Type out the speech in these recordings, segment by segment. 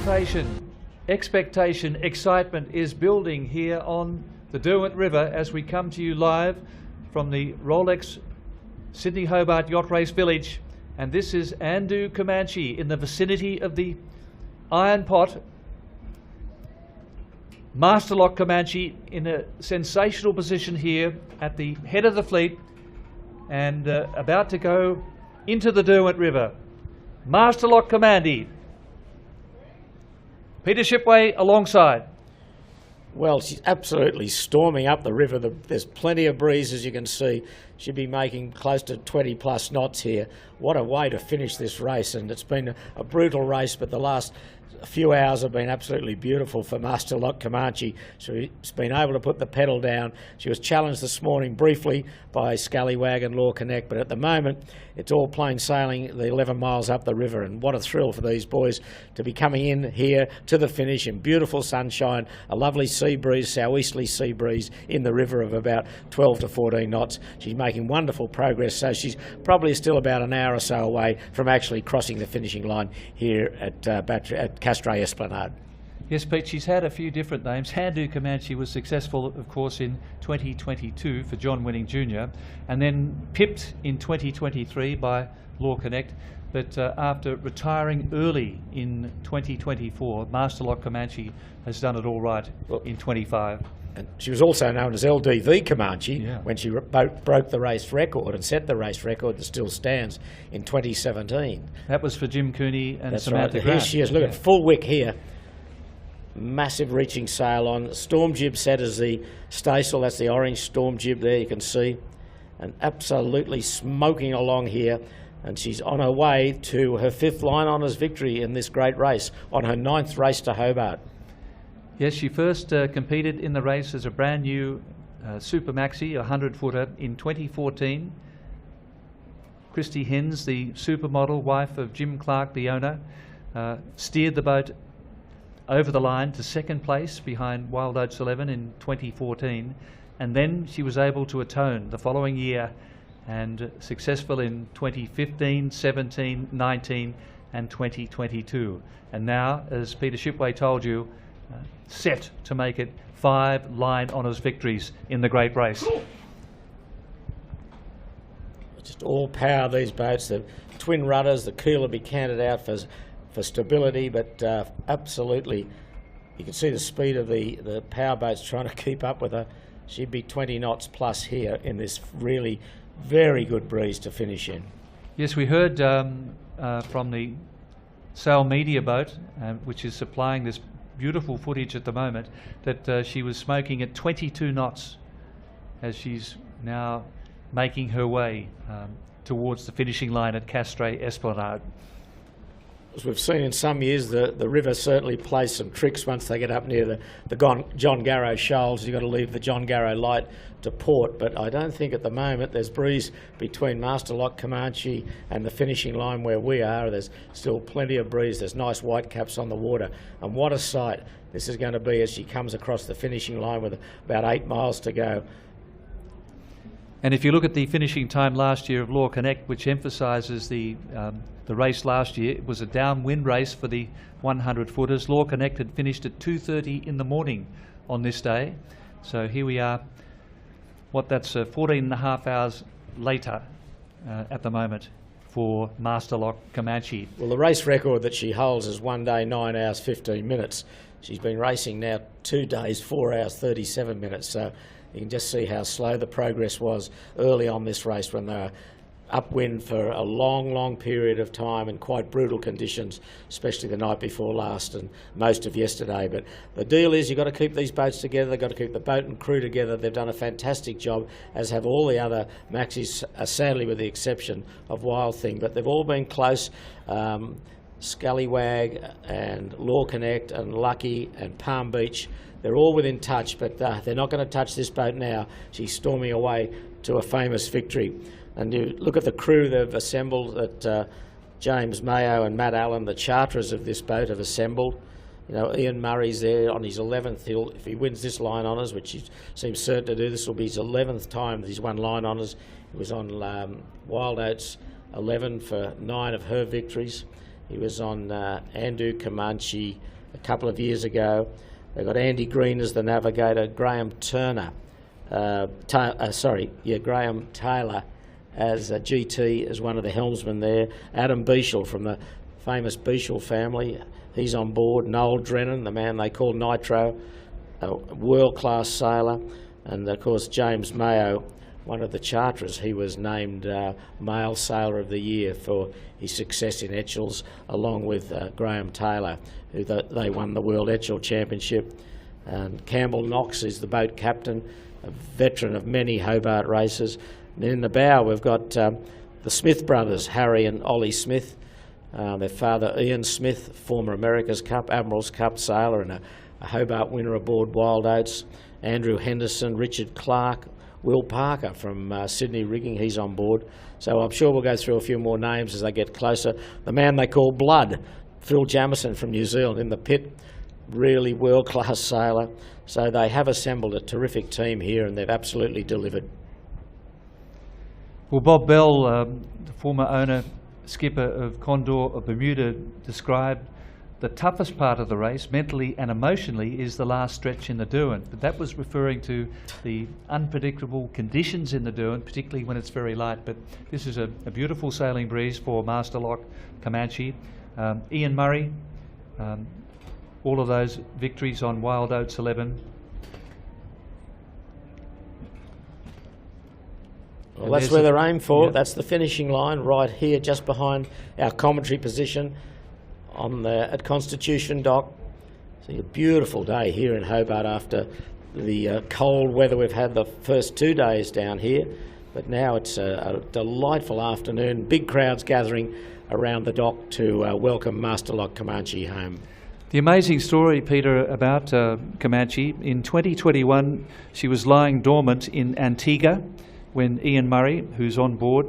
anticipation, expectation, excitement is building here on the Derwent River as we come to you live from the Rolex Sydney Hobart Yacht Race Village. And this is Comanche in the vicinity of the Iron Pot. Masterlock Comanche in a sensational position here at the head of the fleet and about to go into the Derwent River. Masterlock Comanche. Peter Shipway alongside. Well, she's absolutely storming up the river. There's plenty of breeze, as you can see. She'll be making close to 20 plus knots here. What a way to finish this race, and it's been a brutal race, but the last few hours have been absolutely beautiful for Masterlock Comanche. She's been able to put the pedal down. She was challenged this morning briefly by Scallwag and LawConnect, but at the moment it's all plain sailing the 11 miles up the river, and what a thrill for these boys to be coming in here to the finish in beautiful sunshine, a lovely sea breeze, southeasterly sea breeze in the river of about 12 to 14 knots. She's making wonderful progress, so she's probably still about an hour or so away from actually crossing the finishing line here at Castray Esplanade. Yes, Pete, she's had a few different names. Comanche was successful, of course, in 2022 for John Winning Jr. and then pipped in 2023 by LawConnect. But after retiring early in 2024, Masterlock Comanche has done it all right in 25. And she was also known as LDV Comanche when she broke the race record and set the race record that still stands in 2017. That was for Jim Cooney and That's Samantha right. Grant. Here she is. Look at full wick here. Massive reaching sail on. Storm jib set as the staysail. That's the orange storm jib there, you can see. And absolutely smoking along here. And she's on her way to her 5th line honours victory in this great race, on her 9th race to Hobart. Yes, she first competed in the race as a brand new super maxi, a 100-footer, in 2014. Christy Hens, the supermodel, wife of Jim Clark, the owner, steered the boat over the line to 2nd place behind Wild Oats 11 in 2014. And then she was able to atone the following year and successful in 2015, 17, 19 and 2022. And now, as Peter Shipway told you, set to make it 5 line honours victories in the great race. Just all power, these boats. The twin rudders, the keel will be canted out for stability, but absolutely you can see the speed of the power boats trying to keep up with her. She'd be 20 knots plus here in this really very good breeze to finish in. Yes, we heard from the Sail Media boat, which is supplying this beautiful footage at the moment, that she was smoking at 22 knots as she's now making her way towards the finishing line at Castray Esplanade. As we've seen in some years, the river certainly plays some tricks once they get up near the John Garrow shoals. You've got to leave the John Garrow light to port, but I don't think at the moment there's breeze between Masterlock Comanche and the finishing line where we are. There's still plenty of breeze. There's nice white caps on the water, and what a sight this is going to be as she comes across the finishing line with about 8 miles to go. And if you look at the finishing time last year of LawConnect, which emphasises the race last year, it was a downwind race for the 100-footers. LawConnect had finished at 2:30 in the morning on this day. So here we are, that's 14 and a half hours later at the moment for Masterlock Comanche. Well, the race record that she holds is 1 day, 9 hours, 15 minutes. She's been racing now 2 days, 4 hours, 37 minutes. So you can just see how slow the progress was early on this race when they were upwind for a long period of time in quite brutal conditions, especially the night before last and most of yesterday. But the deal is you've got to keep these boats together, they've got to keep the boat and crew together. They've done a fantastic job, as have all the other maxis, sadly with the exception of Wild Thing, but they've all been close. Scallwag and LawConnect and Lucky and Palm Beach, they're all within touch, but they're not going to touch this boat now. She's storming away to a famous victory. And you look at the crew they've assembled, that James Mayo and Matt Allen, the charterers of this boat, have assembled. You know, Ian Murray's there on his 11th. If he wins this line honours, which he seems certain to do, this will be his 11th time that he's won line honours. He was on Wild Oats 11 for 9 of her victories. He was on Comanche a couple of years ago. They've got Andy Green as the navigator, Graham Taylor as a GT, as one of the helmsmen there. Adam Beechel from the famous Beechel family, he's on board. Noel Drennan, the man they call Nitro, a world-class sailor. And of course James Mayo, one of the charterers. He was named Male Sailor of the Year for his success in Etchells, along with Graham Taylor, who they won the World Etchell Championship. And Campbell Knox is the boat captain, a veteran of many Hobart races. And in the bow we've got the Smith brothers, Harry and Ollie Smith. Their father Ian Smith, former America's Cup, Admiral's Cup sailor and a Hobart winner aboard Wild Oats. Andrew Henderson, Richard Clark, Will Parker from Sydney Rigging, he's on board. So I'm sure we'll go through a few more names as they get closer. The man they call Blood, Phil Jamieson from New Zealand in the pit, really world-class sailor. So they have assembled a terrific team here and they've absolutely delivered. Well, Bob Bell, the former owner, skipper of Condor of Bermuda, described the toughest part of the race, mentally and emotionally, is the last stretch in the Derwent. But that was referring to the unpredictable conditions in the Derwent, particularly when it's very light. But this is a beautiful sailing breeze for Master Lock Comanche. Ian Murray, all of those victories on Wild Oats 11. Well, that's where they're aimed for. Yeah. That's the finishing line right here, just behind our commentary position at Constitution Dock. So a beautiful day here in Hobart after the cold weather we've had the first 2 days down here. But now it's a delightful afternoon. Big crowds gathering around the dock to welcome Master Lock Comanche home. The amazing story, Peter, about Comanche, in 2021 she was lying dormant in Antigua when Ian Murray, who's on board,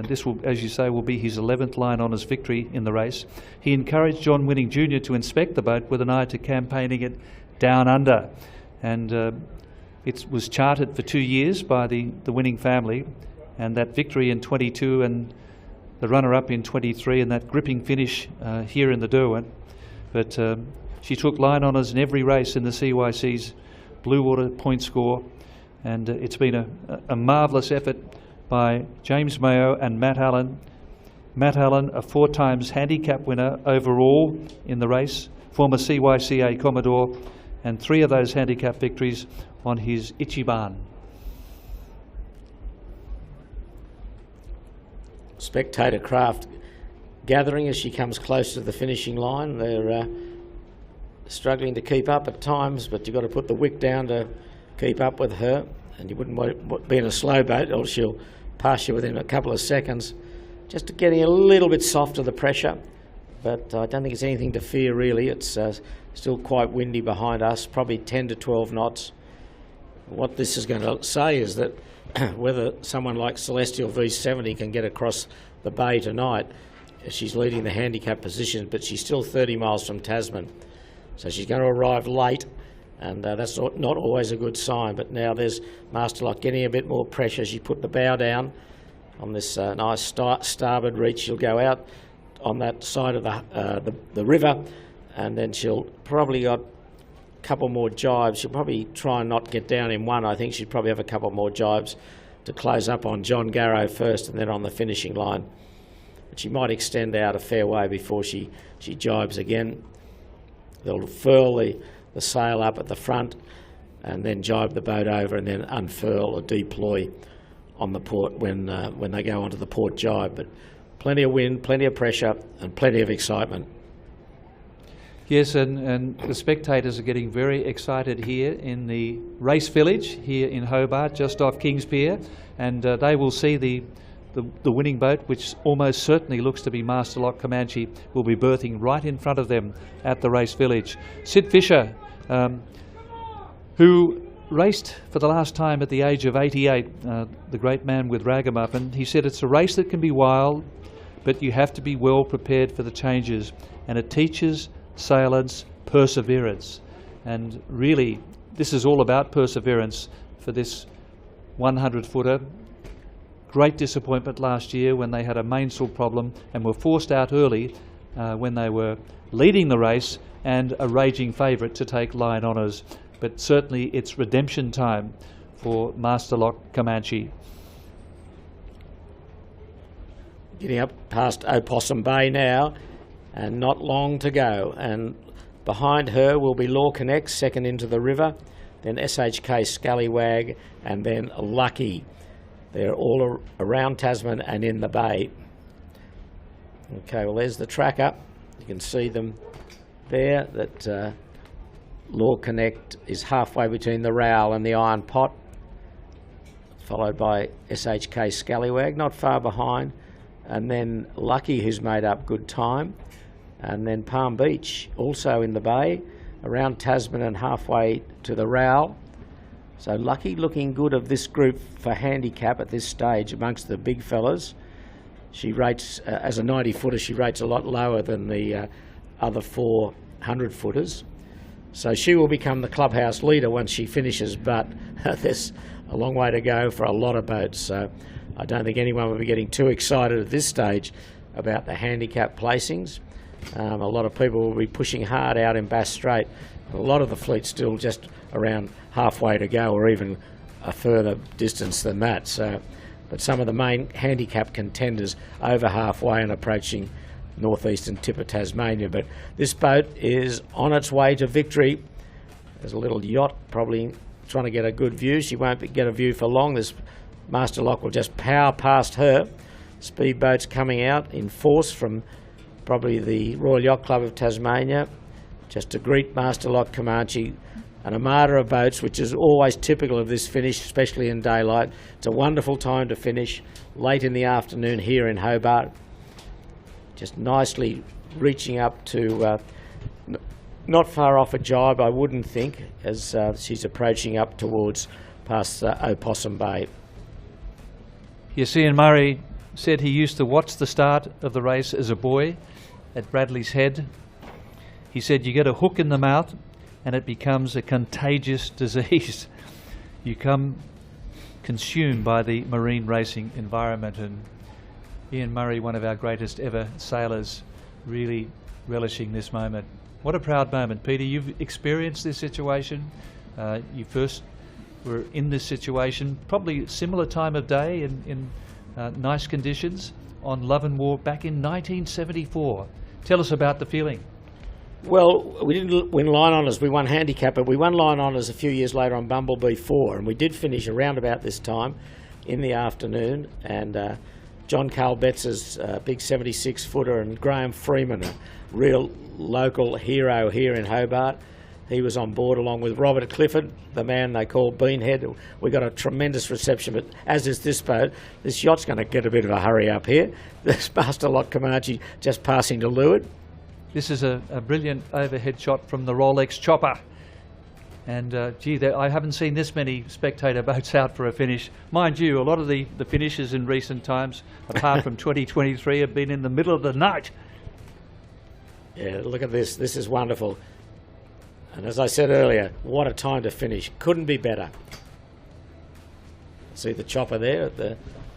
this will, as you say, will be his 11th line honours victory in the race, he encouraged John Winning Jr. to inspect the boat with an eye to campaigning it down under. And it was chartered for 2 years by the Winning family, and that victory in 22 and the runner-up in 23 and that gripping finish here in the Derwent. But she took line honours in every race in the CYC's Blue Water point score. And it's been a marvellous effort by James Mayo and Matt Allen. Matt Allen, a 4 times handicap winner overall in the race, former CYCA Commodore, and 3 of those handicap victories on his Ichiban. Spectator craft gathering as she comes close to the finishing line. They're struggling to keep up at times, but you've got to put the wick down to keep up with her, and you wouldn't want to be in a slow boat or she'll pass you within a couple of seconds. Just getting a little bit softer the pressure, but I don't think it's anything to fear really. It's still quite windy behind us, probably 10 to 12 knots. What this is going to say is that whether someone like Celestial V70 can get across the bay tonight, she's leading the handicap position, but she's still 30 miles from Tasman, so she's going to arrive late. And that's not always a good sign, but now there's Master Lock getting a bit more pressure. She put the bow down on this nice starboard reach. She'll go out on that side of the river, and then she'll probably got a couple more jibes. She'll probably try and not get down in one. I think she'd probably have a couple more jibes to close up on John Garrow first and then on the finishing line. But she might extend out a fair way before she jibes again. They'll furl the sail up at the front and then jibe the boat over and then unfurl or deploy on the port when they go onto the port jibe. But plenty of wind, plenty of pressure and plenty of excitement. Yes, and the spectators are getting very excited here in the race village here in Hobart, just off Kings Pier, and they will see the winning boat, which almost certainly looks to be Master Lock Comanche, will be berthing right in front of them at the race village. Sid Fisher, who raced for the last time at the age of 88, the great man with Ragamuffin, he said it's a race that can be wild, but you have to be well prepared for the changes, and it teaches sailors perseverance. And really, this is all about perseverance for this 100-footer. Great disappointment last year when they had a mainsail problem and were forced out early when they were leading the race and a raging favourite to take line honours. But certainly it's redemption time for Master Lock Comanche. Getting up past Opossum Bay now, and not long to go. And behind her will be LawConnect, second into the river, then SHK Scallwag, and then Lucky. They're all around Tasman and in the bay. Okay, well, there's the tracker. You can see them there, that LawConnect is halfway between the Rowell and the Iron Pot, followed by SHK Scallwag, not far behind, and then Lucky, who's made up good time, and then Palm Beach, also in the bay, around Tasman and halfway to the Rowell. So Lucky looking good of this group for handicap at this stage amongst the big fellas. She rates, as a 90-footer, she rates a lot lower than the other 4 100-footers. So she will become the clubhouse leader once she finishes, but there's a long way to go for a lot of boats. So I don't think anyone will be getting too excited at this stage about the handicap placings. A lot of people will be pushing hard out in Bass Strait. A lot of the fleet's still just around halfway to go, or even a further distance than that. So, but some of the main handicap contenders over halfway and approaching northeastern tip of Tasmania. But this boat is on its way to victory. There's a little yacht probably trying to get a good view. She won't get a view for long. This Master Lock will just power past her. Speedboats coming out in force from probably the Royal Yacht Club of Tasmania, just to greet Master Lock Comanche. An armada of boats, which is always typical of this finish, especially in daylight. It's a wonderful time to finish, late in the afternoon here in Hobart. Just nicely reaching up to, not far off a jibe, I wouldn't think, as she's approaching up towards past Opossum Bay. Yes, Ian Murray said he used to watch the start of the race as a boy at Bradley's Head. He said you get a hook in the mouth and it becomes a contagious disease. You come consumed by the marine racing environment. And Ian Murray, one of our greatest ever sailors, really relishing this moment. What a proud moment. Peter, you've experienced this situation. You first were in this situation, probably similar time of day in nice conditions on Love and War back in 1974. Tell us about the feeling. Well, we didn't win line honours, we won handicap, but we won line honours a few years later on Bumblebee 4, and we did finish around about this time in the afternoon. And John Carl Betts' big 76-footer, and Graham Freeman, a real local hero here in Hobart. He was on board along with Robert Clifford, the man they call Beanhead. We got a tremendous reception, but as is this boat, this yacht's going to get a bit of a hurry up here. This Master Lock Comanche just passing to leeward. This is a brilliant overhead shot from the Rolex chopper. And gee, I haven't seen this many spectator boats out for a finish. Mind you, a lot of the finishes in recent times, apart from 2023, have been in the middle of the night. Yeah, look at this. This is wonderful. And as I said earlier, what a time to finish. Couldn't be better. See the chopper there at the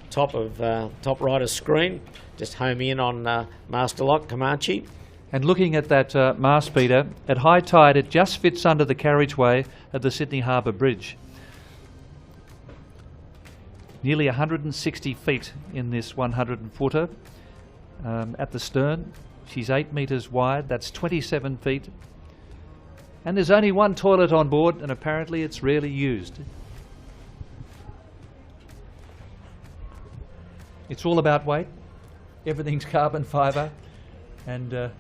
top of top right of screen, just homing in on Master Lock Comanche. And looking at that mast, Peter, at high tide it just fits under the carriageway at the Sydney Harbour Bridge. Nearly 160 feet in this 100-footer at the stern. She's 8 metres wide, that's 27 feet. And there's only one toilet on board, and apparently it's rarely used. It's all about weight. Everything's carbon fibre. And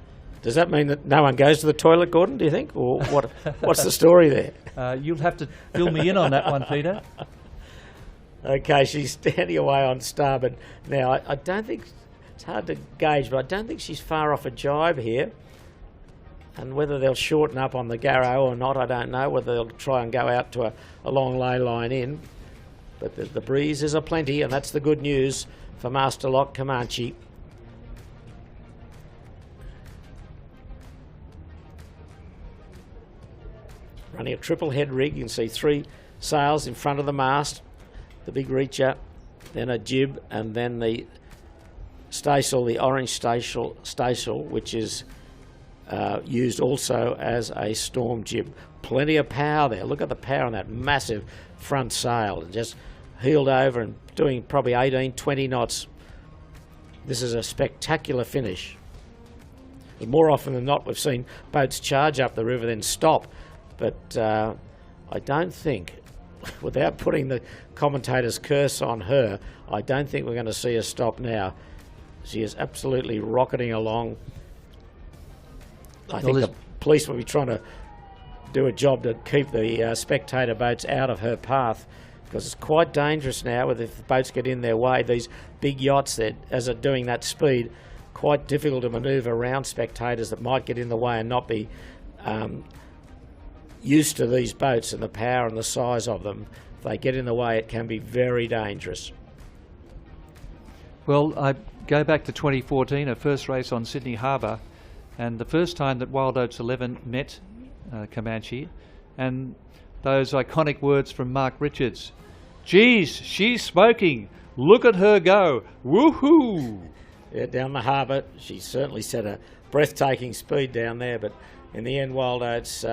does that mean that no one goes to the toilet, Gordon, do you think? Or what? What's the story there? You'll have to fill me in on that one, Peter. Okay, she's standing away on starboard. Now, I don't think, it's hard to gauge, but I don't think she's far off a jibe here. And whether they'll shorten up on the Garrow or not, I don't know. Whether they'll try and go out to a long lay line in. But the breeze is aplenty, and that's the good news for Master Lock Comanche. Running a triple head rig, you can see 3 sails in front of the mast, the big reacher, then a jib, and then the staysail, the orange staysail, which is used also as a storm jib. Plenty of power there. Look at the power on that massive front sail. Just heeled over and doing probably 18, 20 knots. This is a spectacular finish. And more often than not, we've seen boats charge up the river then stop. But I don't think, without putting the commentator's curse on her, I don't think we're going to see her stop now. She is absolutely rocketing along. I think the police will be trying to do a job to keep the spectator boats out of her path, because it's quite dangerous now with if the boats get in their way. These big yachts that, as they're doing that speed, quite difficult to manoeuvre around spectators that might get in the way and not be used to these boats and the power and the size of them. If they get in the way, it can be very dangerous. Well, I go back to 2014, her first race on Sydney Harbour, and the first time that Wild Oats 11 met Comanche, and those iconic words from Mark Richards: "Geez, she's smoking. Look at her go. Woohoo!" Yeah, down the harbour, she certainly set a breathtaking speed down there, but in the end, Wild Oats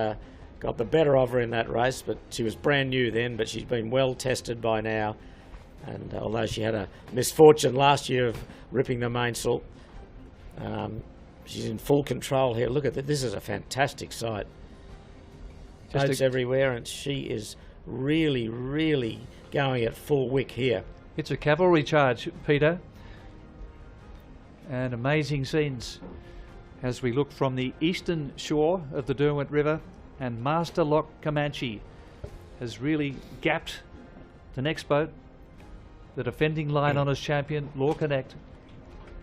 got the better of her in that race. But she was brand new then, but she's been well tested by now. And although she had a misfortune last year of ripping the mainsail, she's in full control here. Look at that. This is a fantastic sight. Boats everywhere, and she is really, really going at full wick here. It's a cavalry charge, Peter. And amazing scenes as we look from the eastern shore of the Derwent River, and Master Lock Comanche has really gapped the next boat, the defending line honours champion, LawConnect.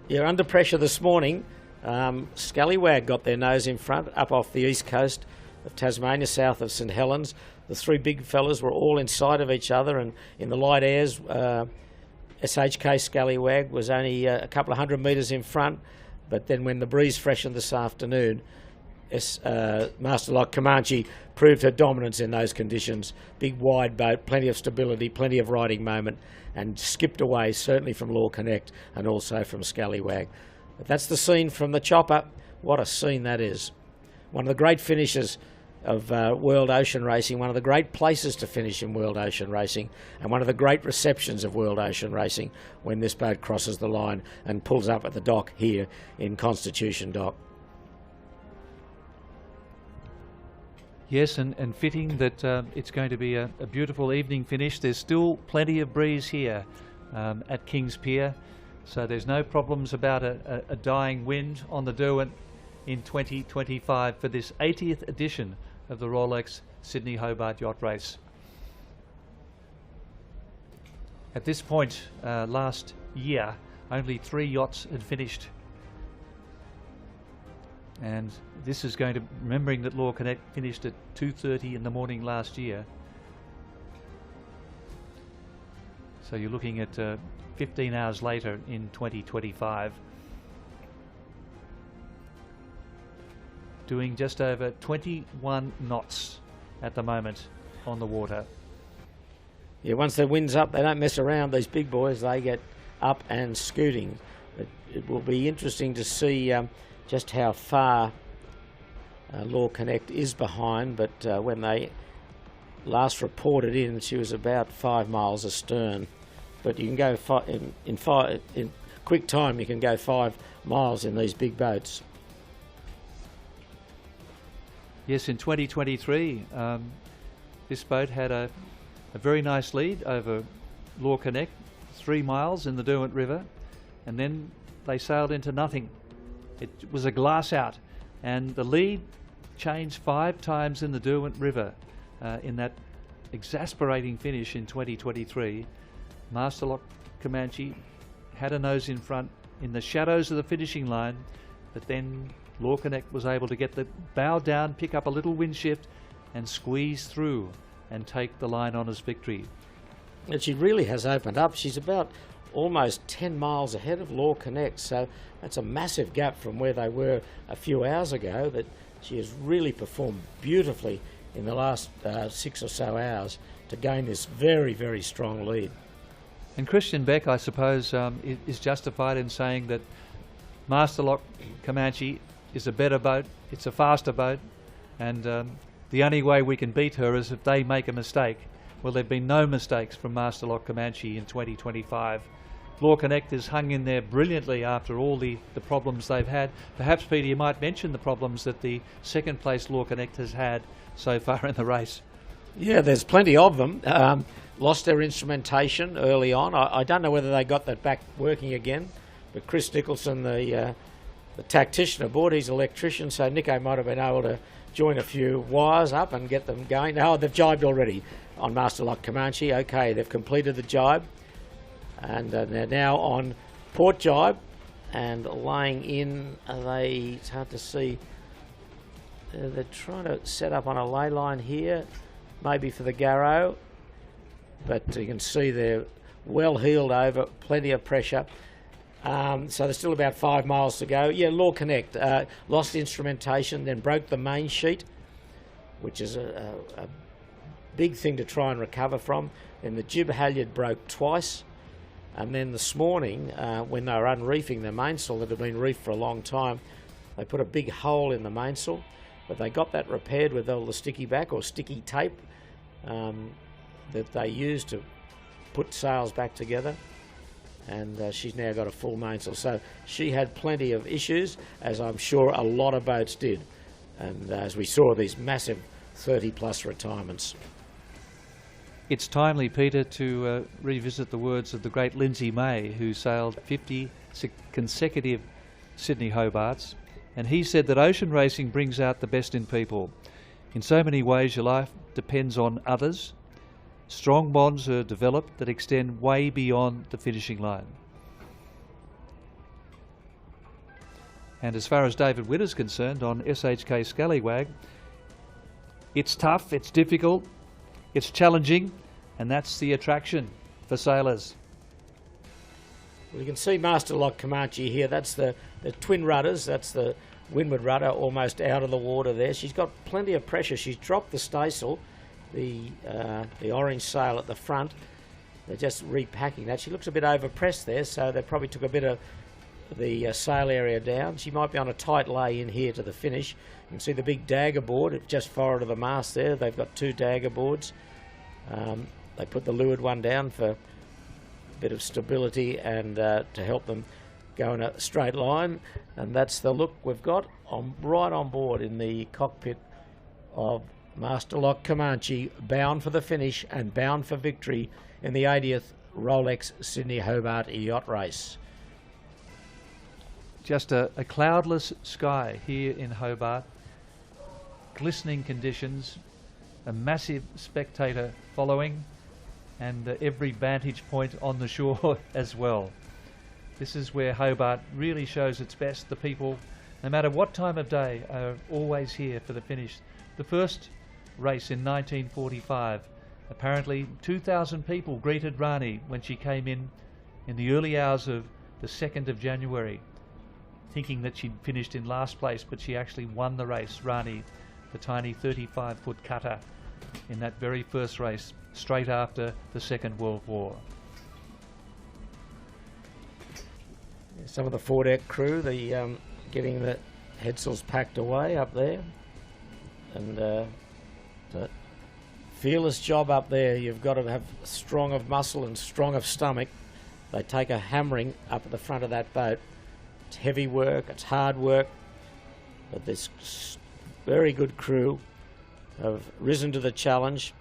Yeah, under pressure this morning. Scallwag got their nose in front up off the east coast of Tasmania, south of St Helens. The three big fellas were all inside of each other, and in the light airs, SHK Scallwag was only a couple of 100 metres in front. But then when the breeze freshened this afternoon, Master Lock Comanche proved her dominance in those conditions. Big wide boat, plenty of stability, plenty of riding moment, and skipped away certainly from LawConnect and also from Scallwag. But that's the scene from the chopper. What a scene that is. One of the great finishes of world ocean racing, one of the great places to finish in world ocean racing, and one of the great receptions of world ocean racing when this boat crosses the line and pulls up at the dock here in Constitution Dock. Yes, and fitting that it's going to be a beautiful evening finish. There's still plenty of breeze here at Kings Pier, so there's no problems about a dying wind on the Derwent in 2025 for this 80th edition of the Rolex Sydney Hobart Yacht Race. At this point last year, only 3 yachts had finished. And this is going to, remembering that LawConnect finished at 2:30 in the morning last year. So you're looking at 15 hours later in 2025. Doing just over 21 knots at the moment on the water. Yeah, once the wind's up, they don't mess around. These big boys, they get up and scooting. It will be interesting to see just how far LawConnect is behind, but when they last reported in, she was about 5 miles astern. But you can go in quick time, you can go 5 miles in these big boats. Yes, in 2023, this boat had a very nice lead over LawConnect, 3 miles in the Derwent River, and then they sailed into nothing. It was a glass out, and the lead changed 5 times in the Derwent River in that exasperating finish in 2023. Master Lock Comanche had a nose in front in the shadows of the finishing line, but then LawConnect was able to get the bow down, pick up a little wind shift, and squeeze through and take the line honours victory. And she really has opened up. She's about almost 10 miles ahead of LawConnect, so that's a massive gap from where they were a few hours ago. That she has really performed beautifully in the last 6 or so hours to gain this very, very strong lead. And Christian Beck, I suppose, is justified in saying that Master Lock Comanche is a better boat, it's a faster boat, and the only way we can beat her is if they make a mistake. Well, there have been no mistakes from Master Lock Comanche in 2025. LawConnect has hung in there brilliantly after all the problems they've had. Perhaps, Peter, you might mention the problems that the second place LawConnect has had so far in the race. Yeah, there's plenty of them. Lost their instrumentation early on. I don't know whether they got that back working again, but Chris Nicholson, the tactician aboard, he's an electrician, so Nico might have been able to join a few wires up and get them going. Oh, they've jibed already on Master Lock Comanche. Okay, they've completed the jibe, and they're now on port jibe and laying in. It's hard to see. They're trying to set up on a ley line here, maybe for the Garrow, but you can see they're well heeled over, plenty of pressure. So there's still about 5 miles to go. Yeah, LawConnect lost instrumentation, then broke the main sheet, which is a big thing to try and recover from. And the jib halyard broke twice. And then this morning, when they were unreefing the mainsail that had been reefed for a long time, they put a big hole in the mainsail. But they got that repaired with all the sticky back or sticky tape that they used to put sails back together. And she's now got a full mainsail. So she had plenty of issues, as I'm sure a lot of boats did. And as we saw, these massive 30-plus retirements. It's timely, Peter, to revisit the words of the great Lindsay May, who sailed 50 consecutive Sydney Hobarts. And he said that ocean racing brings out the best in people. In so many ways, your life depends on others. Strong bonds are developed that extend way beyond the finishing line. And as far as David Witt is concerned on SHK Scallwag, it's tough, it's difficult, it's challenging, and that's the attraction for sailors. Well, you can see Master Lock Comanche here. That's the twin rudders. That's the windward rudder almost out of the water there. She's got plenty of pressure. She's dropped the staysail, the orange sail at the front. They're just repacking that. She looks a bit overpressed there, so they probably took a bit of the sail area down. She might be on a tight lay in here to the finish. You can see the big dagger board just forward of the mast there. They've got 2 dagger boards. They put the leeward one down for a bit of stability and to help them go in a straight line. And that's the look we've got right on board in the cockpit of Master Lock Comanche, bound for the finish and bound for victory in the 80th Rolex Sydney Hobart Yacht Race. Just a cloudless sky here in Hobart, glistening conditions, a massive spectator following, and every vantage point on the shore as well. This is where Hobart really shows its best. The people, no matter what time of day, are always here for the finish. The first race in 1945, apparently 2,000 people greeted Rani when she came in the early hours of the 2nd of January, thinking that she'd finished in last place, but she actually won the race. Rani, the tiny 35-foot cutter, in that very first race, straight after the Second World War. Some of the foredeck crew, getting the headsails packed away up there, and fearless job up there. You've got to have strong of muscle and strong of stomach. They take a hammering up at the front of that boat. It's heavy work, it's hard work, but this very good crew have risen to the challenge.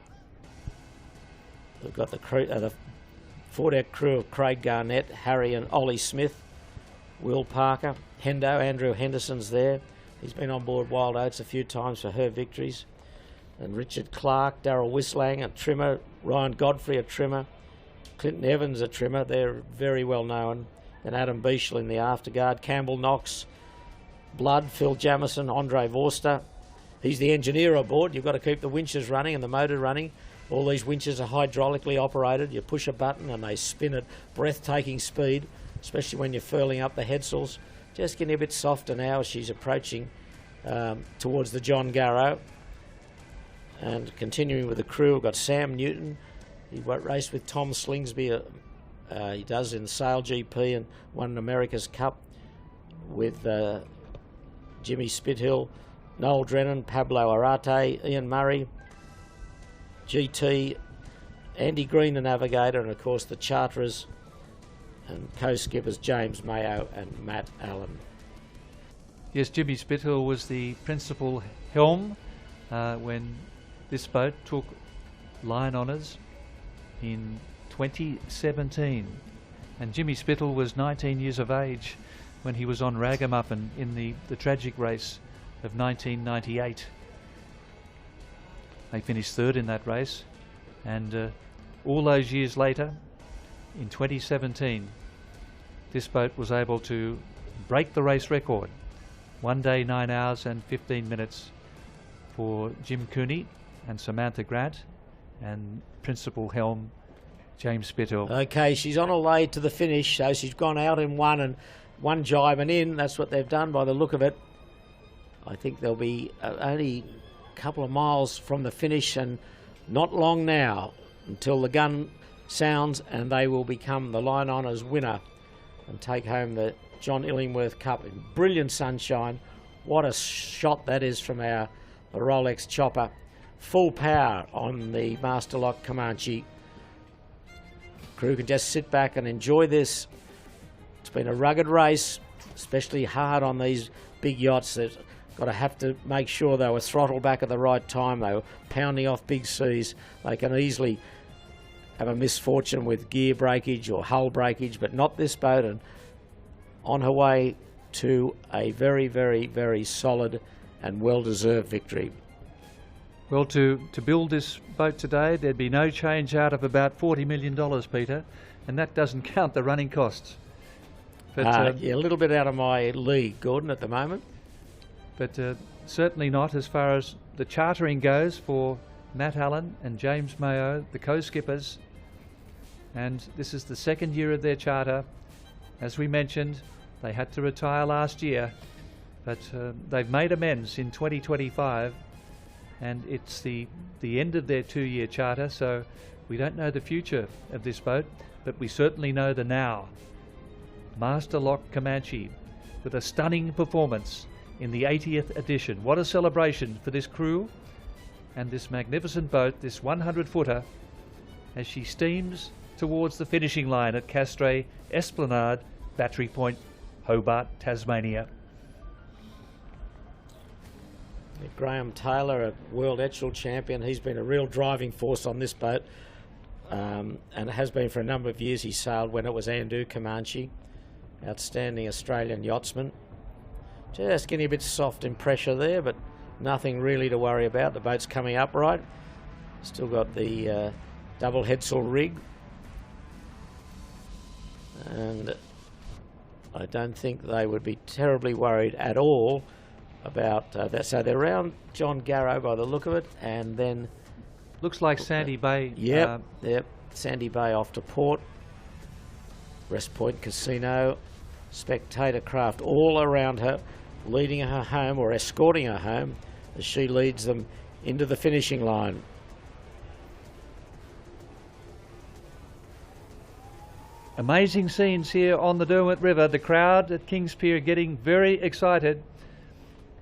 We've got the crew, the foredeck crew of Craig Garnett, Harry and Ollie Smith, Will Parker, Hendo, Andrew Henderson's there. He's been on board Wild Oats a few times for her victories. And Richard Clark, Darryl Whistlang, a trimmer, Ryan Godfrey, a trimmer, Clinton Evans, a trimmer. They're very well known. And Adam Beechel in the afterguard, Campbell Knox, Blood, Phil Jamison, Andre Vorster. He's the engineer aboard. You've got to keep the winches running and the motor running. All these winches are hydraulically operated. You push a button and they spin at breathtaking speed, especially when you're furling up the headsails. Just getting a bit softer now as she's approaching towards the John Garrow. And continuing with the crew, we've got Sam Newton. He raced with Tom Slingsby. He does in Sail GP and won an America's Cup with Jimmy Spithill, Noel Drennan, Pablo Arate, Ian Murray, GT, Andy Green, the navigator, and of course the charterers and co-skippers James Mayo and Matt Allen. Yes, Jimmy Spithill was the principal helm when this boat took line honours in 2017. And Jimmy Spithill was 19 years of age when he was on Ragamuffin in the tragic race of 1998. They finished third in that race, and all those years later, in 2017, this boat was able to break the race record. 1 day, 9 hours and 15 minutes for Jim Cooney and Samantha Grant, and principal helm James Spithill. Okay, she's on her way to the finish, so she's gone out in one and one jibe and in. That's what they've done by the look of it. I think they'll be only a couple of miles from the finish, and not long now until the gun sounds, and they will become the line honours winner and take home the John Illingworth Cup in brilliant sunshine. What a shot that is from the Rolex chopper. Full power on the Master Lock Comanche. Crew can just sit back and enjoy this. It's been a rugged race, especially hard on these big yachts. They've got to have to make sure they were throttled back at the right time. They were pounding off big seas. They can easily have a misfortune with gear breakage or hull breakage, but not this boat, and on her way to a very, very, very solid and well-deserved victory. Well, to build this boat today, there'd be no change out of about $40 million, Peter, and that doesn't count the running costs. But, yeah, a little bit out of my league, Gordon, at the moment. But certainly not as far as the chartering goes for Matt Allen and James Mayo, the co-skippers. And this is the second year of their charter. As we mentioned, they had to retire last year, but they've made amends in 2025. And it's the end of their 2-year charter, so we don't know the future of this boat, but we certainly know the now. Master Lock Comanche with a stunning performance in the 80th edition. What a celebration for this crew and this magnificent boat, this 100-footer, as she steams towards the finishing line at Castray Esplanade, Battery Point, Hobart, Tasmania. Graham Taylor, a World Etchell champion, he's been a real driving force on this boat, and it has been for a number of years. He sailed when it was Andu Comanche. Outstanding Australian yachtsman. Just getting a bit soft in pressure there, but nothing really to worry about. The boat's coming upright. Still got the double headsail rig, and I don't think they would be terribly worried at all about that. So they're around John Garrow by the look of it, and then looks like Sandy Bay. Yep, Sandy Bay off to port. Rest Point Casino, spectator craft all around her, leading her home or escorting her home as she leads them into the finishing line. Amazing scenes here on the Derwent River. The crowd at Kings Pier getting very excited.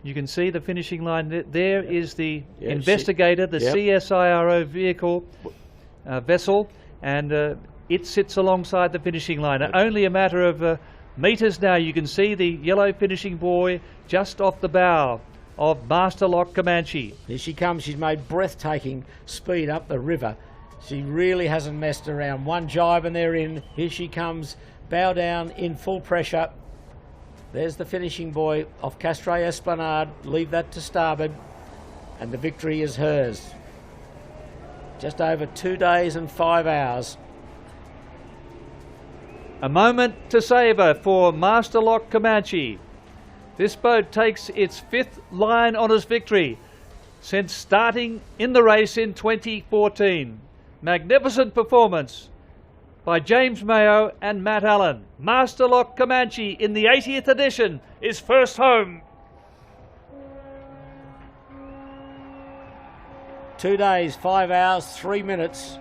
You can see the finishing line. There is the Investigator, the CSIRO vehicle, vessel, and it sits alongside the finishing line. Only a matter of metres now. You can see the yellow finishing buoy just off the bow of Master Lock Comanche. Here she comes. She's made breathtaking speed up the river. She really hasn't messed around. One jibe and they're in. Here she comes, bow down in full pressure. There's the finishing buoy off Castray Esplanade. Leave that to starboard, and the victory is hers. Just over 2 days and 5 hours. A moment to savour for Master Lock Comanche. This boat takes its 5th line honours victory since starting in the race in 2014. Magnificent performance by James Mayo and Matt Allen. Master Lock Comanche in the 80th edition is first home. 2 days, 5 hours, 3 minutes.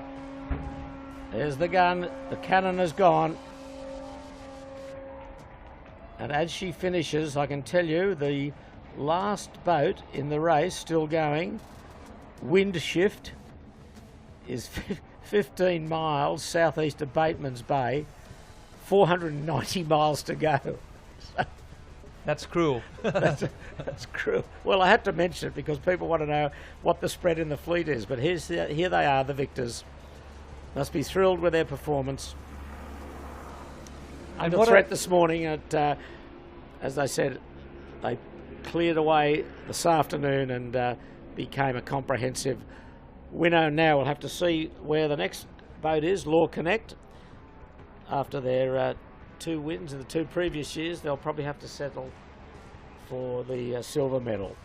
There's the gun. The cannon has gone. And as she finishes, I can tell you the last boat in the race, still going. Wind shift is 15 miles southeast of Bateman's Bay, 490 miles to go. That's cruel. That's cruel. Well, I had to mention it because people want to know what the spread in the fleet is, but here they are, the victors. Must be thrilled with their performance. Under threat this morning, as they said, they cleared away this afternoon and became a comprehensive winner. Now we'll have to see where the next boat is, LawConnect. After their 2 wins in the 2 previous years, they'll probably have to settle for the silver medal.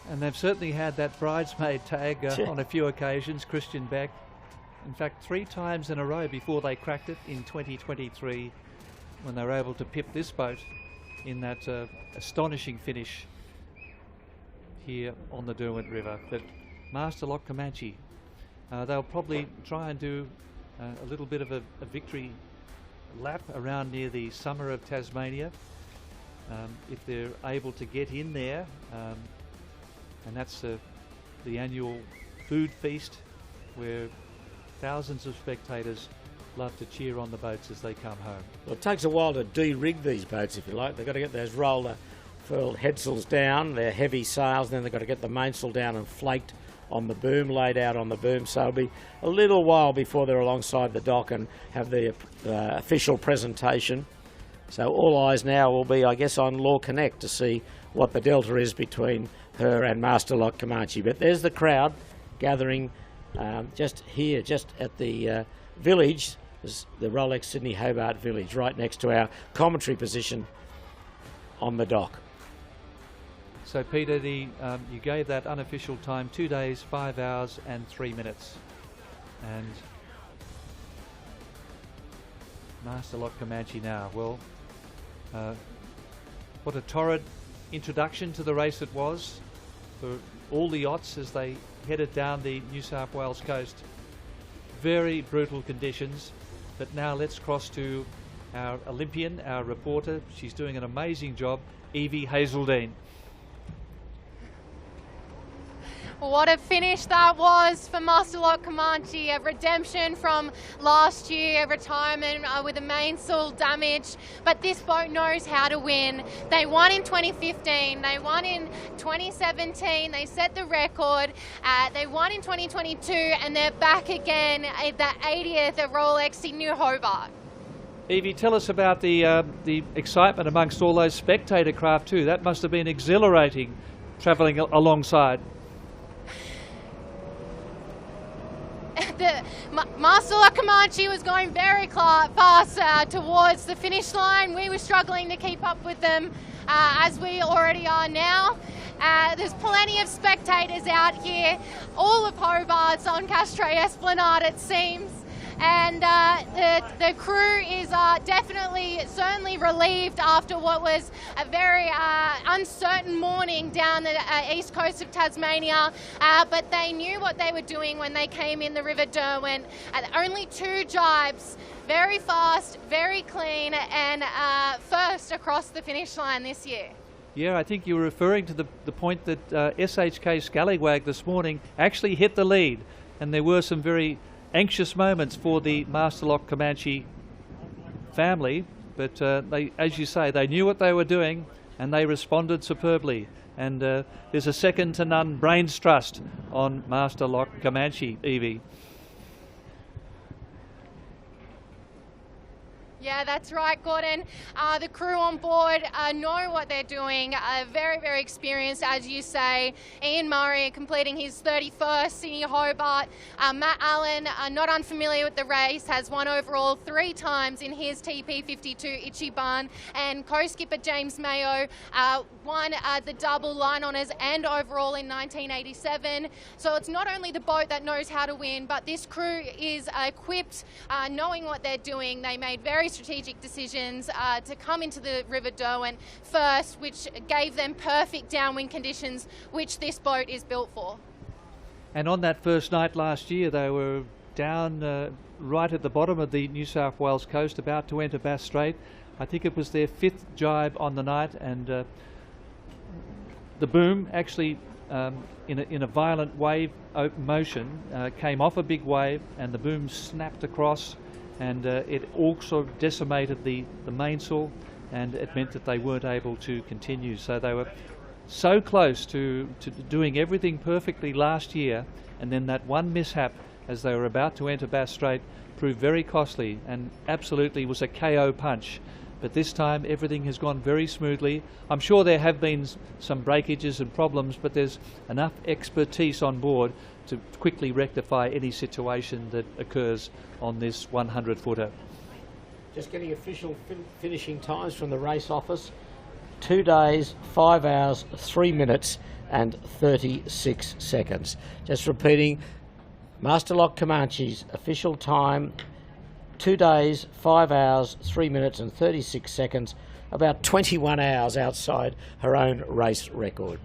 And they've certainly had that bridesmaid tag on a few occasions, Christian Beck. In fact, 3 times in a row before they cracked it in 2023, when they were able to pip this boat in that astonishing finish here on the Derwent River. But Master Lock Comanche, they'll probably try and do a little bit of a victory lap around near the Summer of Tasmania, if they're able to get in there, and that's the annual food feast where thousands of spectators love to cheer on the boats as they come home. Well, it takes a while to de-rig these boats, if you like. They've got to get those roller furled headsails down, their heavy sails, then they've got to get the mainsail down and flaked on the boom, laid out on the boom. So it'll be a little while before they're alongside the dock and have the official presentation. So all eyes now will be, I guess, on LawConnect to see what the delta is between her and Master Lock Comanche. But there's the crowd gathering just here, just at the village, the Rolex Sydney Hobart village, right next to our commentary position on the dock. So Peter, you gave that unofficial time 2 days, 5 hours and 3 minutes. And Master Lock Comanche now. Well, what a torrid introduction to the race it was for all the yachts as they headed down the New South Wales coast. Very brutal conditions. But now let's cross to our Olympian, our reporter. She's doing an amazing job, Evie Hazeldine. What a finish that was for Master Lock Comanche, a redemption from last year, a retirement with a mainsail damage. But this boat knows how to win. They won in 2015, they won in 2017, they set the record, they won in 2022, and they're back again at the 80th at Rolex in New Hobart. Evie, tell us about the excitement amongst all those spectator craft too. That must have been exhilarating, travelling alongside. Master Lock Comanche was going very fast towards the finish line. We were struggling to keep up with them, as we already are now. There's plenty of spectators out here. All of Hobart's on Castray Esplanade, it seems. And the crew is certainly relieved after what was a very uncertain morning down the east coast of Tasmania. But they knew what they were doing when they came in the River Derwent. Only 2 jibes, very fast, very clean, and first across the finish line this year. Yeah, I think you were referring to the point that SHK Scallwag this morning actually hit the lead, and there were some very anxious moments for the Master Lock Comanche family, but they, as you say, they knew what they were doing and they responded superbly. And there's a second to none brains trust on Master Lock Comanche, Evie. Yeah, that's right, Gordon. The crew on board know what they're doing. Very, very experienced, as you say. Ian Murray completing his 31st Sydney Hobart. Matt Allen, not unfamiliar with the race, has won overall 3 times in his TP52 Ichiban. And co-skipper James Mayo won the double line honours and overall in 1987. So it's not only the boat that knows how to win, but this crew is equipped, knowing what they're doing. They made very strategic decisions to come into the River Derwent first, which gave them perfect downwind conditions, which this boat is built for. And on that first night last year, they were down right at the bottom of the New South Wales coast, about to enter Bass Strait. I think it was their 5th jibe on the night, and the boom actually, in a violent wave motion, came off a big wave, and the boom snapped across, and it also decimated the mainsail, and it meant that they weren't able to continue. So they were so close to doing everything perfectly last year, and then that one mishap as they were about to enter Bass Strait proved very costly and absolutely was a KO punch. But this time everything has gone very smoothly. I'm sure there have been some breakages and problems, but there's enough expertise on board to quickly rectify any situation that occurs on this 100-footer. Just getting official finishing times from the race office. 2 days, 5 hours, 3 minutes and 36 seconds. Just repeating, Masterlock Comanche's official time, 2 days, 5 hours, 3 minutes and 36 seconds, about 21 hours outside her own race record.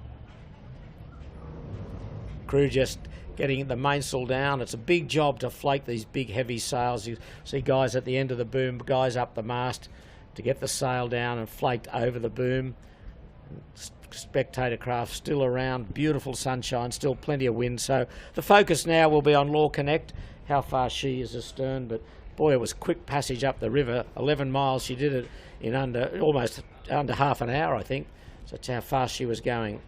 Crew just getting the mainsail down. It's a big job to flake these big heavy sails. You see guys at the end of the boom, guys up the mast to get the sail down and flaked over the boom. Spectator craft still around, beautiful sunshine, still plenty of wind. So the focus now will be on LawConnect, how far she is astern, but boy, it was quick passage up the river. 11 miles, she did it in almost under half an hour, I think. So that's how fast she was going.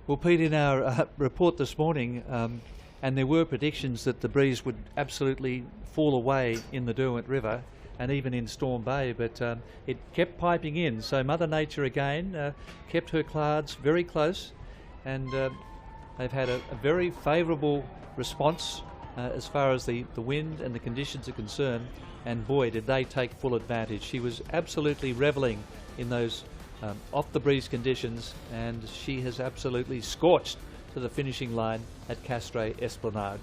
Well, Pete, in our report this morning, and there were predictions that the breeze would absolutely fall away in the Derwent River and even in Storm Bay, but it kept piping in. So Mother Nature again kept her clouds very close, and they've had a very favourable response as far as the wind and the conditions are concerned, and boy did they take full advantage. She was absolutely revelling in those off the breeze conditions, and she has absolutely scorched to the finishing line at Castray Esplanade.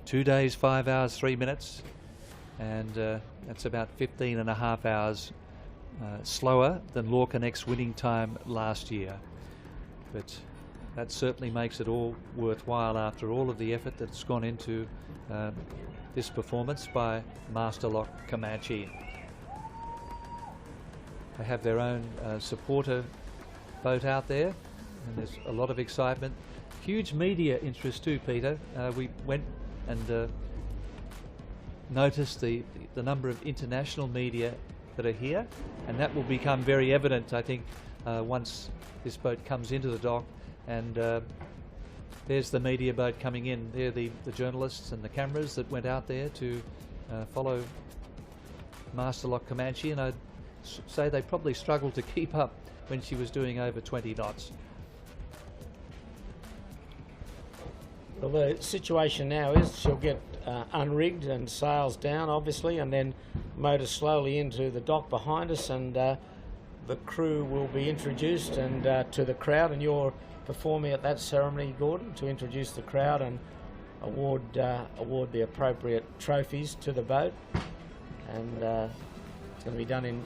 Two days, 5 hours, 3 minutes, and that's about 15.5 hours slower than LawConnect's winning time last year. But that certainly makes it all worthwhile after all of the effort that's gone into this performance by Masterlock Comanche. They have their own supporter boat out there, and there's a lot of excitement. Huge media interest too, Peter. We went and notice the number of international media that are here, and that will become very evident, I think, once this boat comes into the dock. And there's the media boat coming in. They're the journalists and the cameras that went out there to follow Masterlock Comanche, and I'd say they probably struggled to keep up when she was doing over 20 knots. Well, the situation now is she'll get unrigged and sails down, obviously, and then motor slowly into the dock behind us, and the crew will be introduced and to the crowd, and you're performing at that ceremony, Gordon, to introduce the crowd and award the appropriate trophies to the boat. And it's going to be done in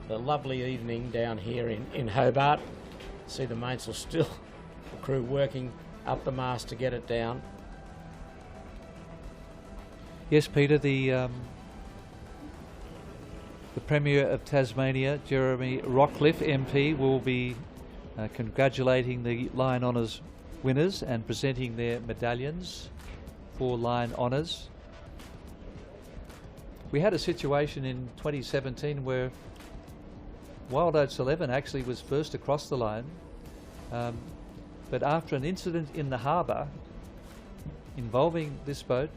the lovely evening down here in Hobart. See the mainsail still, the crew working up the mast to get it down. Yes, Peter, the Premier of Tasmania, Jeremy Rockcliffe MP, will be congratulating the Line Honours winners and presenting their medallions for Line Honours. We had a situation in 2017 where Wild Oats 11 actually was first across the line, but after an incident in the harbour involving this boat,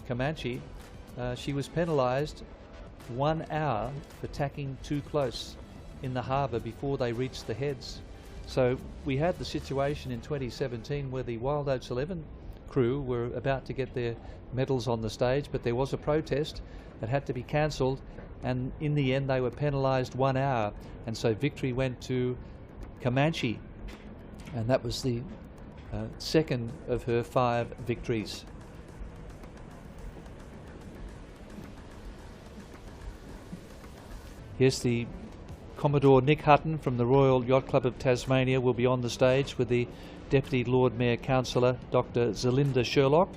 Comanche, she was penalised 1 hour for tacking too close in the harbour before they reached the heads. So we had the situation in 2017 where the Wild Oats 11 crew were about to get their medals on the stage, but there was a protest that had to be cancelled, and in the end they were penalised 1 hour, and so victory went to Comanche, and that was the second of her 5 victories. Here's the Commodore Nick Hutton from the Royal Yacht Club of Tasmania will be on the stage with the Deputy Lord Mayor Councillor Dr. Zelinda Sherlock.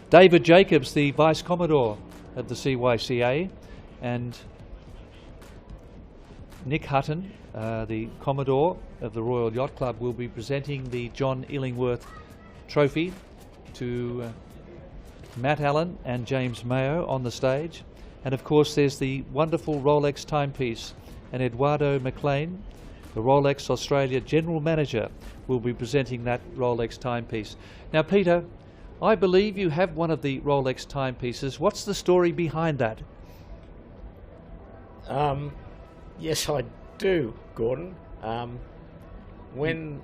David Jacobs, the Vice Commodore of the CYCA, and Nick Hutton, the Commodore of the Royal Yacht Club, will be presenting the John Illingworth Trophy to Matt Allen and James Mayo on the stage. And of course there's the wonderful Rolex timepiece, and Eduardo McLean, the Rolex Australia General Manager, will be presenting that Rolex timepiece. Now Peter, I believe you have one of the Rolex timepieces. What's the story behind that? Yes, I do, Gordon. When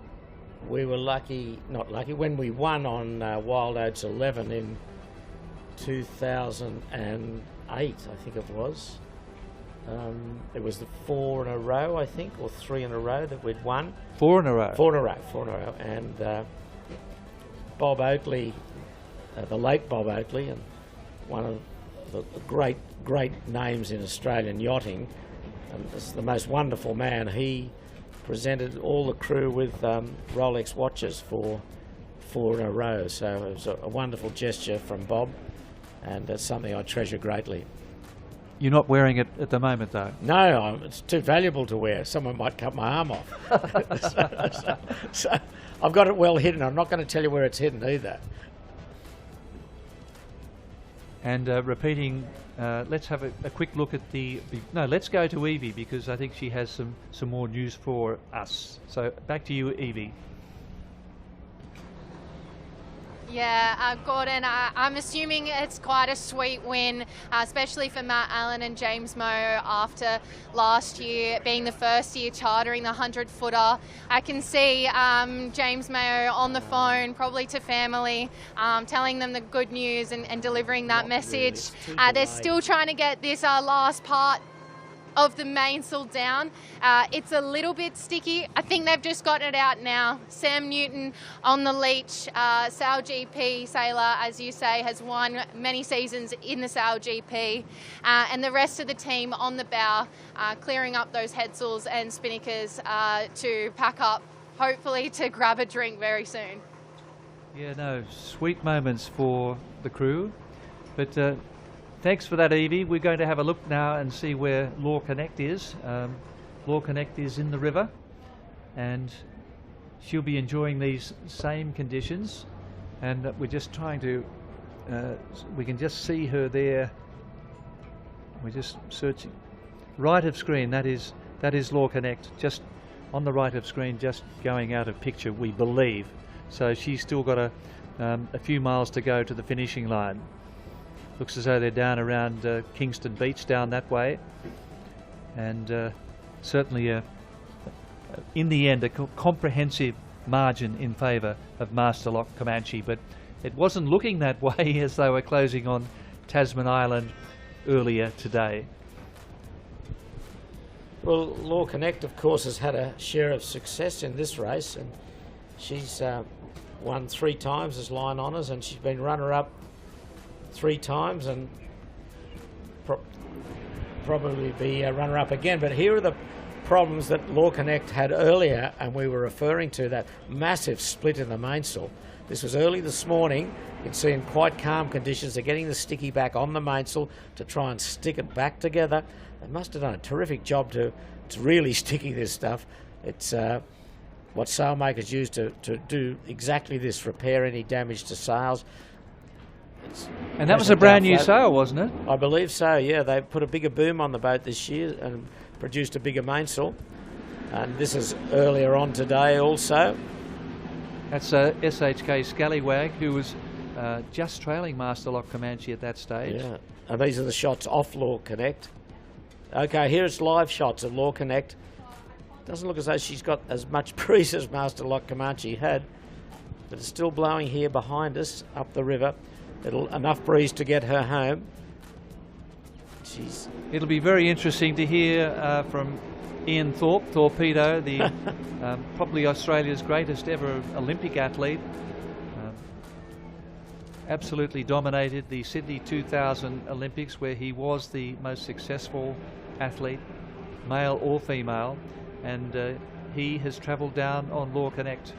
we were when we won on Wild Oats 11 in 2008, I think it was. It was the 4 in a row, I think, or 3 in a row that we'd won. 4 in a row. 4 in a row, 4 in a row. And Bob Oakley, the late Bob Oakley, and one of the great names in Australian yachting, and is the most wonderful man. He presented all the crew with Rolex watches for 4 in a row. So it was a wonderful gesture from Bob, and it's something I treasure greatly. You're not wearing it at the moment, though? No, it's too valuable to wear. Someone might cut my arm off. so I've got it well hidden. I'm not going to tell you where it's hidden either. And repeating, let's have a quick look at no, let's go to Evie, because I think she has some more news for us. So back to you, Evie. Yeah, Gordon, I'm assuming it's quite a sweet win, especially for Matt Allen and James Moe after last year being the first year chartering the 100-footer. I can see James Mayo on the phone, probably to family, telling them the good news and delivering that message. They're still trying to get this last part of the mainsail down. It's a little bit sticky. I think they've just gotten it out now. Sam Newton on the leach, Sail GP sailor, as you say, has won many seasons in the Sail GP, and the rest of the team on the bow, clearing up those headsails and spinnakers to pack up, hopefully to grab a drink very soon. Yeah, no, sweet moments for the crew, but thanks for that, Evie. We're going to have a look now and see where LawConnect is. LawConnect is in the river, and she'll be enjoying these same conditions. And we're just trying to, we can just see her there. We're just searching. Right of screen, that is LawConnect, just on the right of screen, just going out of picture, we believe. So she's still got a few miles to go to the finishing line. Looks as though they're down around Kingston Beach, down that way, and certainly in the end a comprehensive margin in favour of Master Lock Comanche, but it wasn't looking that way as they were closing on Tasman Island earlier today. Well, LawConnect, of course, has had a share of success in this race, and she's won 3 times as line honours, and she's been runner-up 3 times, and probably be a runner-up again. But here are the problems that LawConnect had earlier, and we were referring to that massive split in the mainsail. This was early this morning. You can see in quite calm conditions they're getting the sticky back on the mainsail to try and stick it back together. They must have done a terrific job to really sticky this stuff. It's what sailmakers use to do exactly this, repair any damage to sails. And that was a brand new sail, wasn't it? I believe so, yeah. They put a bigger boom on the boat this year and produced a bigger mainsail. And this is earlier on today also. That's SHK Scallwag, who was just trailing Master Lock Comanche at that stage. Yeah, and these are the shots off LawConnect. Okay, here's live shots of LawConnect. Doesn't look as though she's got as much breeze as Master Lock Comanche had, but it's still blowing here behind us up the river. Enough breeze to get her home. It'll be very interesting to hear from Ian Thorpe, Torpedo, the probably Australia's greatest ever Olympic athlete. Absolutely dominated the Sydney 2000 Olympics, where he was the most successful athlete, male or female, and he has travelled down on LawConnect.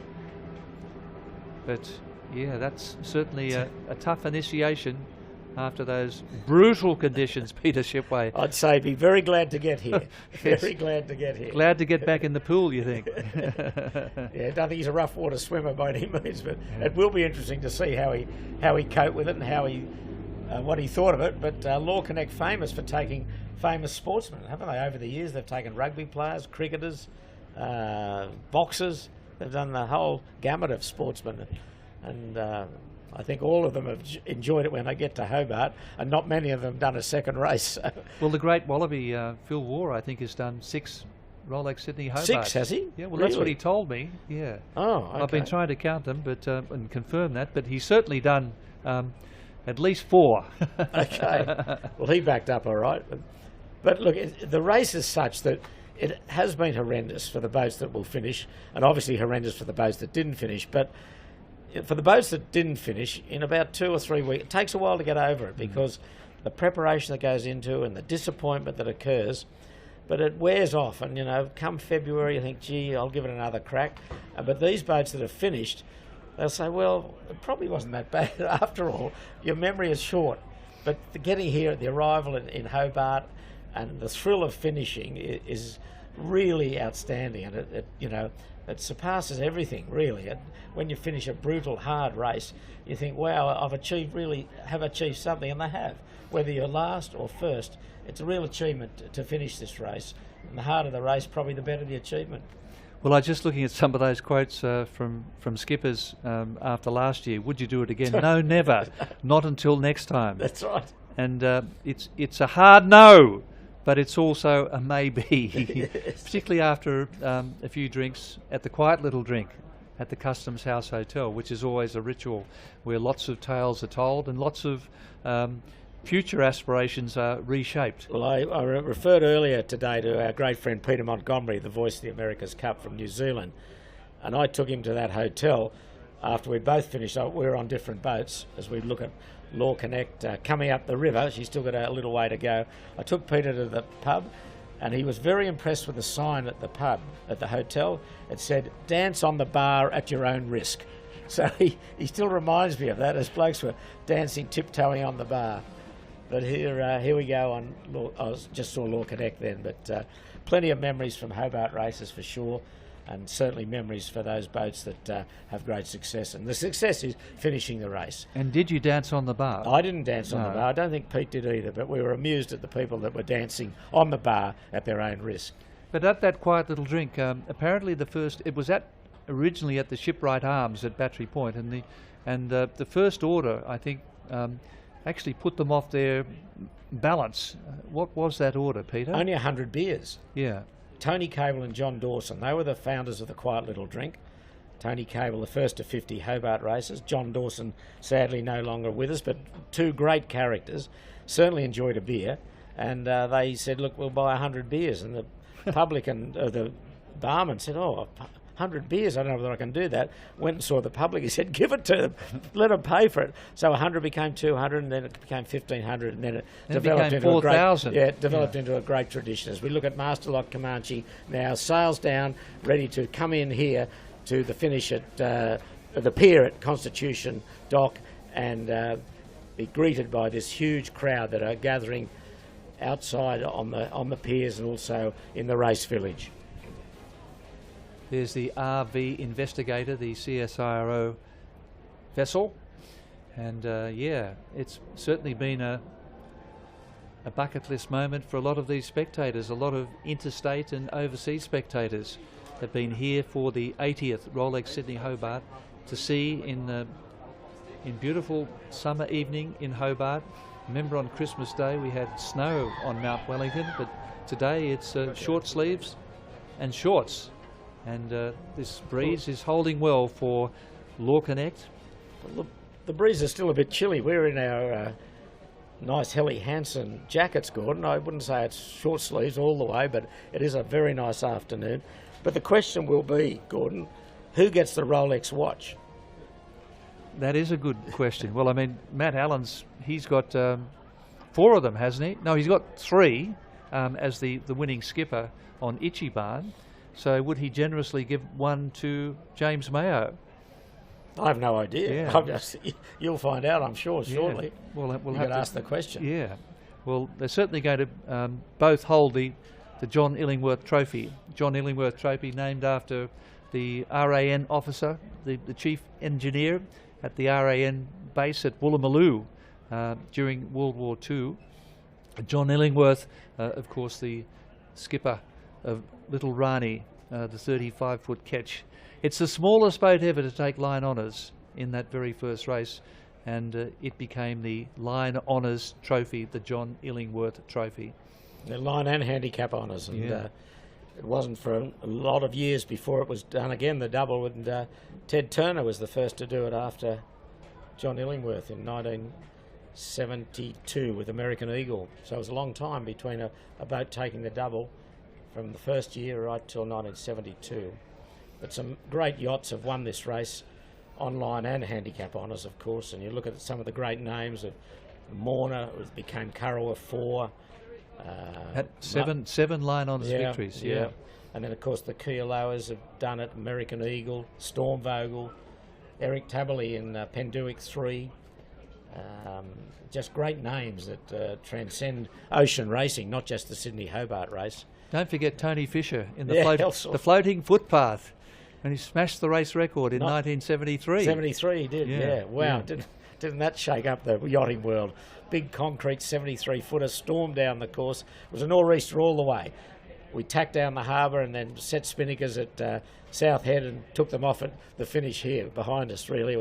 But Yeah, that's certainly a tough initiation after those brutal conditions, Peter Shipway. I'd say be very glad to get here. Yes. Very glad to get here. Glad to get back in the pool, you think? Yeah, I don't think he's a rough water swimmer by any means, but it will be interesting to see how he coped with it and how he what he thought of it. But LawConnect famous for taking famous sportsmen, haven't they? Over the years, they've taken rugby players, cricketers, boxers. They've done the whole gamut of sportsmen, and I think all of them have enjoyed it when they get to Hobart, and not many of them done a second race. Well, the great Wallaby, Phil Waugh, I think, has done 6 Rolex Sydney Hobart. 6, has he? Yeah, well, Really? That's what he told me, yeah. Oh, okay. I've been trying to count them but and confirm that, but he's certainly done at least 4. Okay. Well, he backed up all right. But look, the race is such that it has been horrendous for the boats that will finish, and obviously horrendous for the boats that didn't finish. But for the boats that didn't finish, in about 2 or 3 weeks, it takes a while to get over it because the preparation that goes into and the disappointment that occurs, but it wears off. And, you know, come February, you think, gee, I'll give it another crack. But these boats that have finished, they'll say, well, it probably wasn't that bad after all. Your memory is short. But getting here at the arrival in Hobart and the thrill of finishing is really outstanding. And it surpasses everything, really. When you finish a brutal, hard race, you think, wow, I've achieved something, and they have. Whether you're last or first, it's a real achievement to finish this race. And the harder the race, probably the better the achievement. Well, I was just looking at some of those quotes from skippers after last year. Would you do it again? No, never. Not until next time. That's right. And it's a hard no, but it's also a maybe, Yes. particularly after a few drinks at the Quiet Little Drink at the Customs House Hotel, which is always a ritual where lots of tales are told and lots of future aspirations are reshaped. Well, I referred earlier today to our great friend Peter Montgomery, the voice of the America's Cup from New Zealand, and I took him to that hotel after we both finished. We were on different boats as we look at LawConnect coming up the river. She's still got a little way to go. I took Peter to the pub, and he was very impressed with the sign at the pub, at the hotel. It said, "Dance on the bar at your own risk." So he still reminds me of that, as blokes were dancing, tiptoeing on the bar. But here we go on. I just saw LawConnect then, but plenty of memories from Hobart races for sure, and certainly memories for those boats that have great success. And the success is finishing the race. And did you dance on the bar? I didn't dance on the bar. I don't think Pete did either, but we were amused at the people that were dancing on the bar at their own risk. But at that Quiet Little Drink, apparently it was originally at the Shipwright Arms at Battery Point, and the first order, I think, actually put them off their balance. What was that order, Peter? Only 100 beers. Yeah. Tony Cable and John Dawson, they were the founders of the Quiet Little Drink. Tony Cable, the first of 50 Hobart races. John Dawson, sadly no longer with us, but 2 great characters. Certainly enjoyed a beer. And they said, look, we'll buy 100 beers. And the publican, the barman said, 100 beers, I don't know whether I can do that. Went and saw the public. He said, give it to them, let them pay for it. So 100 became 200, and then it became 1,500, and then it developed into 4,000. into a great tradition. As we look at Masterlock Comanche now, sails down, ready to come in here to the finish at the pier at Constitution Dock, and be greeted by this huge crowd that are gathering outside on the piers and also in the race village. There's the RV Investigator, the CSIRO vessel, and it's certainly been a bucket list moment for a lot of these spectators. A lot of interstate and overseas spectators have been here for the 80th Rolex Sydney Hobart to see in beautiful summer evening in Hobart. Remember, on Christmas Day we had snow on Mount Wellington, but today it's short sleeves and shorts. And this breeze is holding well for LawConnect. Well, the breeze is still a bit chilly. We're in our nice Helly Hansen jackets, Gordon. I wouldn't say it's short sleeves all the way, but it is a very nice afternoon. But the question will be, Gordon, who gets the Rolex watch? That is a good question. Well, I mean, Matt Allen's, he's got 4 of them, hasn't he? No, he's got 3 as the winning skipper on Ichiban. So would he generously give one to James Mayo? I have no idea. Yeah. You'll find out, I'm sure, shortly. Yeah. We'll you have could to ask the question. Yeah. Well, they're certainly going to both hold the John Illingworth Trophy. John Illingworth Trophy named after the RAN officer, the chief engineer at the RAN base at Woolloomooloo during World War II. John Illingworth, of course, the skipper of Little Rani, the 35-foot ketch. It's the smallest boat ever to take line honours in that very first race, and it became the Line Honours Trophy, the John Illingworth Trophy. The line and handicap honours, and it wasn't for a lot of years before it was done again, the double, and Ted Turner was the first to do it after John Illingworth in 1972 with American Eagle. So it was a long time between a boat taking the double from the first year right till 1972. But some great yachts have won this race, online and handicap honours, of course, and you look at some of the great names of Morna, it became Currawa 4. Had seven line honours victories, yeah. And then, of course, the Keilowers have done it, American Eagle, Stormvogel, Eric Taberley in Penduic 3. Just great names that transcend ocean racing, not just the Sydney-Hobart race. Don't forget Tony Fisher in the floating footpath, and he smashed the race record in 1973. 73 he did, yeah. Wow, yeah. Didn't that shake up the yachting world? Big concrete 73-footer stormed down the course. It was a nor'easter all the way. We tacked down the harbour and then set spinnakers at South Head and took them off at the finish here behind us, really.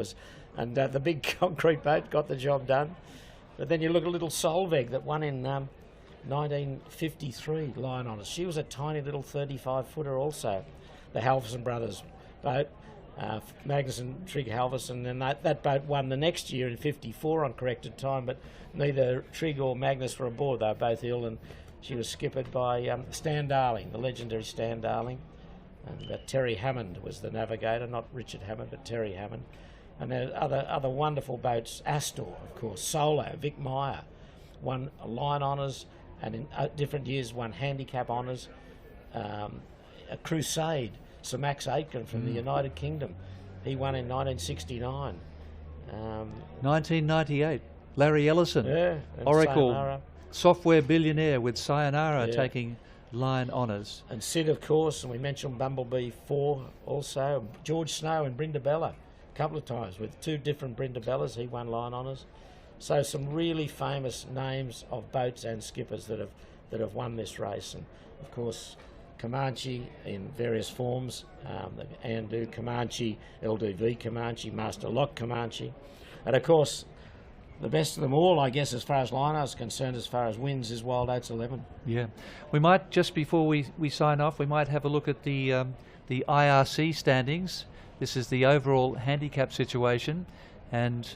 And the big concrete boat got the job done. But then you look at little Solveig that won in 1953, line on us. She was a tiny little 35-footer also. The Halverson brothers boat, Magnus and Trigg Halverson, and that boat won the next year in 54 on corrected time, but neither Trigg or Magnus were aboard. They were both ill, and she was skippered by Stan Darling, the legendary Stan Darling. And Terry Hammond was the navigator, not Richard Hammond, but Terry Hammond. And there are other wonderful boats. Astor, of course, Solo, Vic Meyer won line honours, and in different years won handicap honours. A Crusade, Sir Max Aitken from the United Kingdom, he won in 1969. 1998, Larry Ellison, Oracle Sayonara. software billionaire with Sayonara taking line honours. And Sid, of course, and we mentioned Bumblebee 4 also. George Snow and Brindabella a couple of times with 2 different Brindabellas, he won line honours. So some really famous names of boats and skippers that have won this race. And of course, Comanche in various forms, the Andu Comanche, LDV Comanche, Master Lock Comanche. And of course, the best of them all, I guess, as far as line is concerned, as far as wins, is Wild Oats 11. Yeah. We might, just before we sign off, we might have a look at the IRC standings. This is the overall handicap situation, and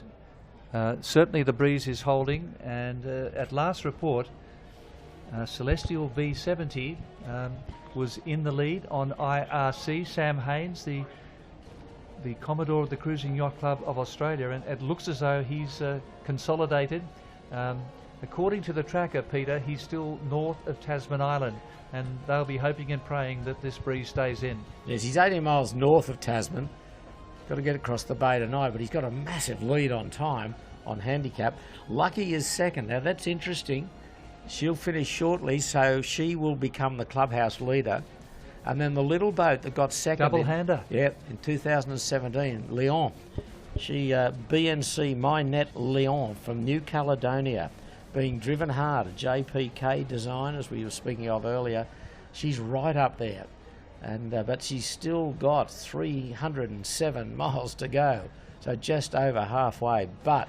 certainly the breeze is holding, and at last report, Celestial V70 was in the lead on IRC. Sam Haynes, the Commodore of the Cruising Yacht Club of Australia, and it looks as though he's consolidated. According to the tracker, Peter, he's still north of Tasman Island, and they'll be hoping and praying that this breeze stays in. Yes, he's 80 miles north of Tasman. Got to get across the bay tonight, but he's got a massive lead on time on handicap. Lucky is second. Now that's interesting. She'll finish shortly, so she will become the clubhouse leader. And then the little boat that got second, double-hander, in 2017, Leon. She BNC MyNet Leon from New Caledonia, being driven hard. A JPK design, as we were speaking of earlier. She's right up there, and but she's still got 307 miles to go, so just over halfway. But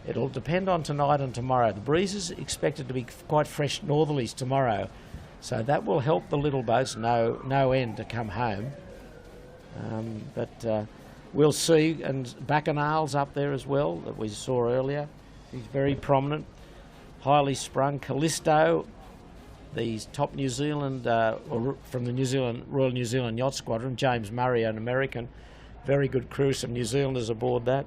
it'll depend on tonight and tomorrow. The breeze is expected to be quite fresh northerlies tomorrow, so that will help the little boats no end to come home. But we'll see. And Bacchanal's up there as well, that we saw earlier. He's very prominent, highly sprung. Callisto, the top New Zealand, from the Royal New Zealand Yacht Squadron, James Murray, an American, very good crew, some New Zealanders aboard that.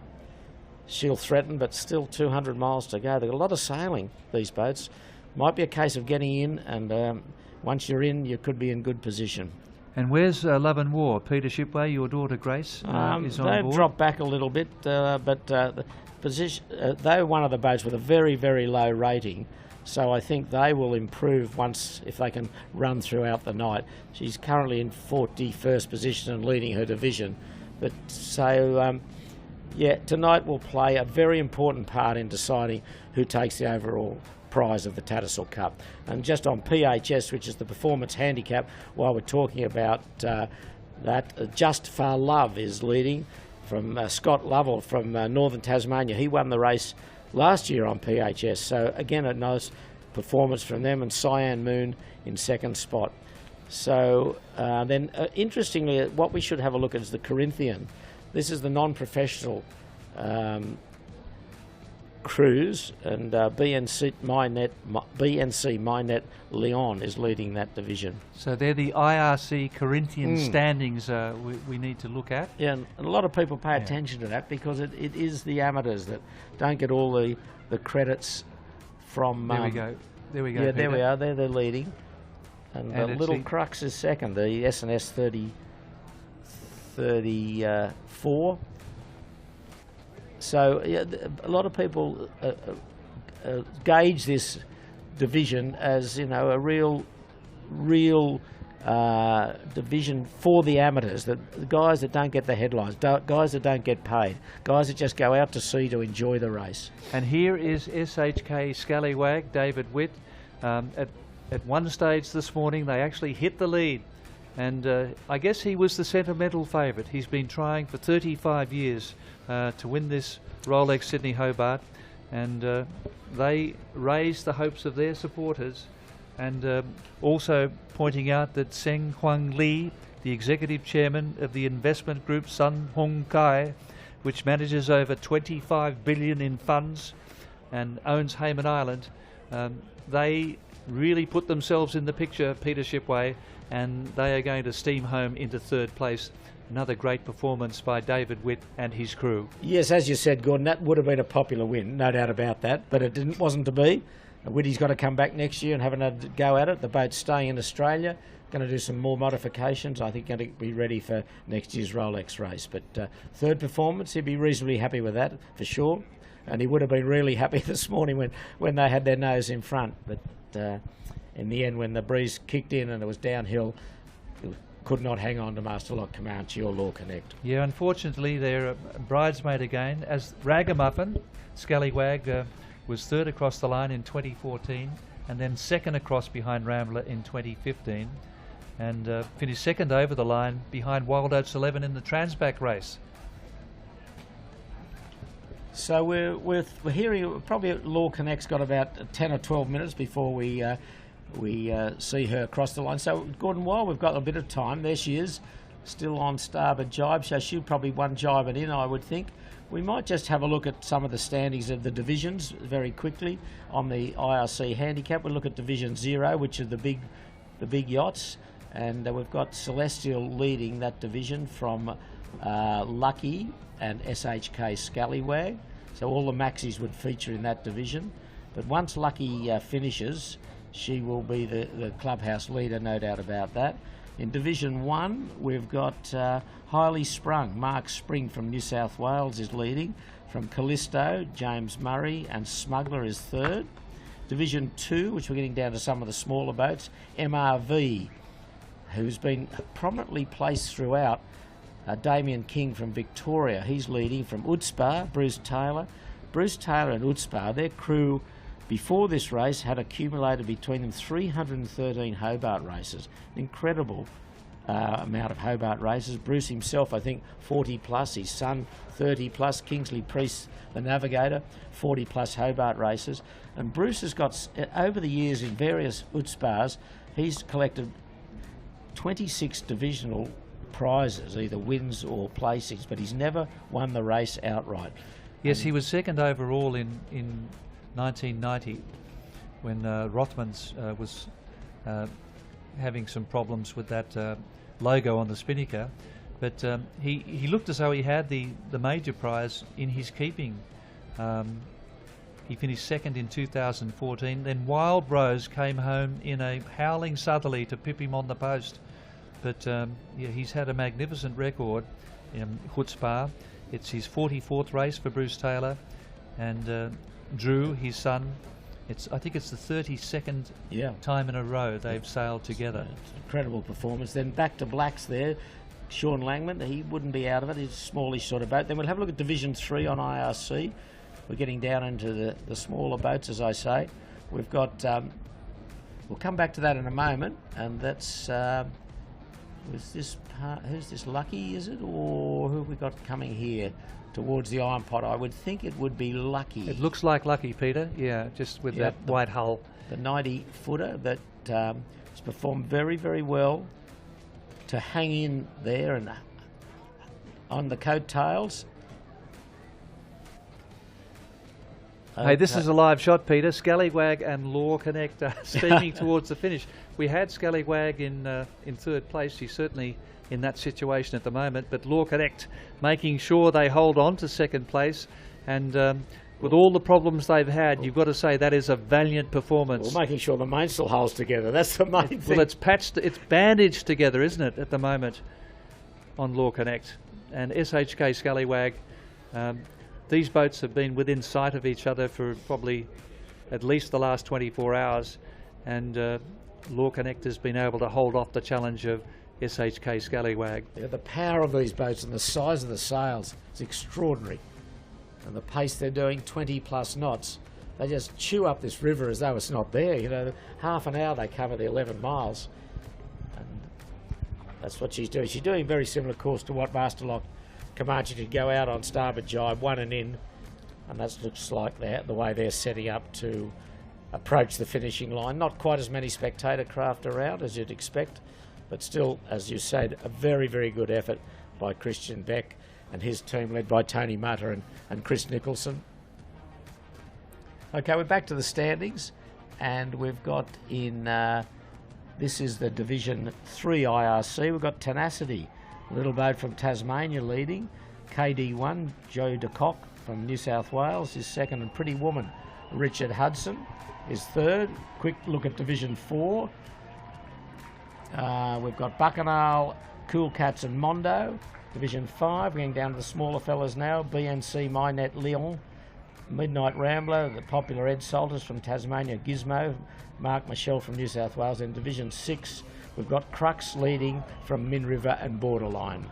She'll threaten, but still 200 miles to go. They've got a lot of sailing, these boats. Might be a case of getting in, and once you're in, you could be in good position. And where's Love and War? Peter Shipway, your daughter Grace, is on They've board. dropped back a little bit, but the position, they're one of the boats with a very, very low rating. So I think they will improve if they can run throughout the night. She's currently in 41st position and leading her division. But so, yeah, tonight will play a very important part in deciding who takes the overall prize of the Tattersall Cup. And just on PHS, which is the performance handicap, while we're talking about that, Just Far Love is leading from Scott Lovell from Northern Tasmania. He won the race last year on PHS, so again a nice performance from them, and Cyan Moon in second spot. So then interestingly, what we should have a look at is the Corinthian. This is the non-professional cruise, and BNC Mynet Leon is leading that division. So they're the IRC Corinthian standings we need to look at. Yeah, and a lot of people pay attention to that because it is the amateurs that don't get all the credits from... There we go. There we go, Yeah, Peter. there we are. They're leading. And the it's Little the- Crux is second, the S&S 34. So yeah, a lot of people gauge this division as, you know, a real division for the amateurs, the guys that don't get the headlines, guys that don't get paid, guys that just go out to sea to enjoy the race. And here is SHK Scallywag, David Witt. At one stage this morning, they actually hit the lead. And I guess he was the sentimental favourite. He's been trying for 35 years to win this Rolex Sydney Hobart. And they raised the hopes of their supporters. And also pointing out that Seng Huang Lee, the executive chairman of the investment group Sun Hung Kai, which manages over 25 billion in funds and owns Hayman Island, they really put themselves in the picture, Peter Shipway, and they are going to steam home into third place. Another great performance by David Witt and his crew. Yes, as you said, Gordon, that would have been a popular win, no doubt about that, but it wasn't to be. Whitty's got to come back next year and have another go at it. The boat's staying in Australia, going to do some more modifications. I think going to be ready for next year's Rolex race. But third performance, he'd be reasonably happy with that for sure. And he would have been really happy this morning when they had their nose in front. But in the end, when the breeze kicked in and it was downhill, it could not hang on to Master Lock Comanche or LawConnect. Yeah, unfortunately, they're bridesmaid again, as Ragamuffin, Scallywag, was third across the line in 2014 and then second across behind Rambler in 2015 and finished second over the line behind Wild Oats 11 in the Transbac race. So we're hearing probably LawConnect's got about 10 or 12 minutes before we see her across the line. So Gordon, while we've got a bit of time, there she is, still on starboard jibe, so she'll probably one jibe it in, I would think. We might just have a look at some of the standings of the divisions very quickly on the IRC handicap. We'll look at Division 0, which are the big yachts, and we've got Celestial leading that division from Lucky and SHK Scallywag. So all the maxis would feature in that division. But once Lucky finishes, she will be the clubhouse leader, no doubt about that. In Division 1, we've got Highly Sprung. Mark Spring from New South Wales is leading. From Callisto, James Murray and Smuggler is third. Division 2, which we're getting down to some of the smaller boats, MRV, who's been prominently placed throughout. Damien King from Victoria, he's leading. From Utspa, Bruce Taylor. Bruce Taylor and Utspa, their crew before this race had accumulated between them 313 Hobart races. An incredible amount of Hobart races. Bruce himself, I think, 40 plus. His son, 30 plus. Kingsley Priest, the navigator, 40 plus Hobart races. And Bruce has got, over the years in various Utspas, he's collected 26 divisional prizes, either wins or placings, but he's never won the race outright. Yes, he was second overall in 1990 when Rothmans was having some problems with that logo on the spinnaker, but he looked as though he had the major prize in his keeping. He finished second in 2014. Then Wild Rose came home in a howling southerly to pip him on the post, But yeah, he's had a magnificent record in Chutzpah. It's his 44th race for Bruce Taylor, and Drew, his son, I think it's the 32nd time in a row they've sailed together. It's an incredible performance. Then back to blacks there. Sean Langman, he wouldn't be out of it. He's a smallish sort of boat. Then we'll have a look at Division 3 on IRC. We're getting down into the smaller boats, as I say. We've got, we'll come back to that in a moment, and that's, who's this, Lucky, is it? Or who have we got coming here towards the iron pot? I would think it would be Lucky. It looks like Lucky, Peter, yeah, just with that white hull. The 90-footer that has performed very, very well to hang in there and on the coattails. Hey, this is a live shot, Peter. Scallwag and LawConnect are steaming towards the finish. We had Scallwag in third place. He's certainly in that situation at the moment, but LawConnect making sure they hold on to second place, and with all the problems they've had, you've got to say that is a valiant performance. Well, making sure the mainsail holds together, that's the main thing. Well, it's patched, it's bandaged together, isn't it, at the moment on LawConnect. And SHK Scallwag, these boats have been within sight of each other for probably at least the last 24 hours, and LawConnect has been able to hold off the challenge of SHK Scallwag. Yeah, the power of these boats and the size of the sails is extraordinary. And the pace they're doing, 20+ knots. They just chew up this river as though it's not there. You know, half an hour they cover the 11 miles. And that's what she's doing. She's doing a very similar course to what Masterlock Comanche did, go out on starboard jibe, one and in. And that looks like the way they're setting up to approach the finishing line. Not quite as many spectator craft around as you'd expect, but still, as you said, a very, very good effort by Christian Beck and his team, led by Tony Mutter and Chris Nicholson. Okay, we're back to the standings, and we've got in, this is the Division 3 IRC. We've got Tenacity, a little boat from Tasmania, leading. KD1, Joe DeCock from New South Wales is second, and Pretty Woman, Richard Hudson, is third. Quick look at Division 4. We've got Bacchanal, Cool Cats and Mondo. Division 5, getting down to the smaller fellas now. BNC, Mynet, Leon. Midnight Rambler, the popular Ed Salters from Tasmania, Gizmo. Mark Michelle from New South Wales. In Division 6, we've got Crux leading from Min River and Borderline.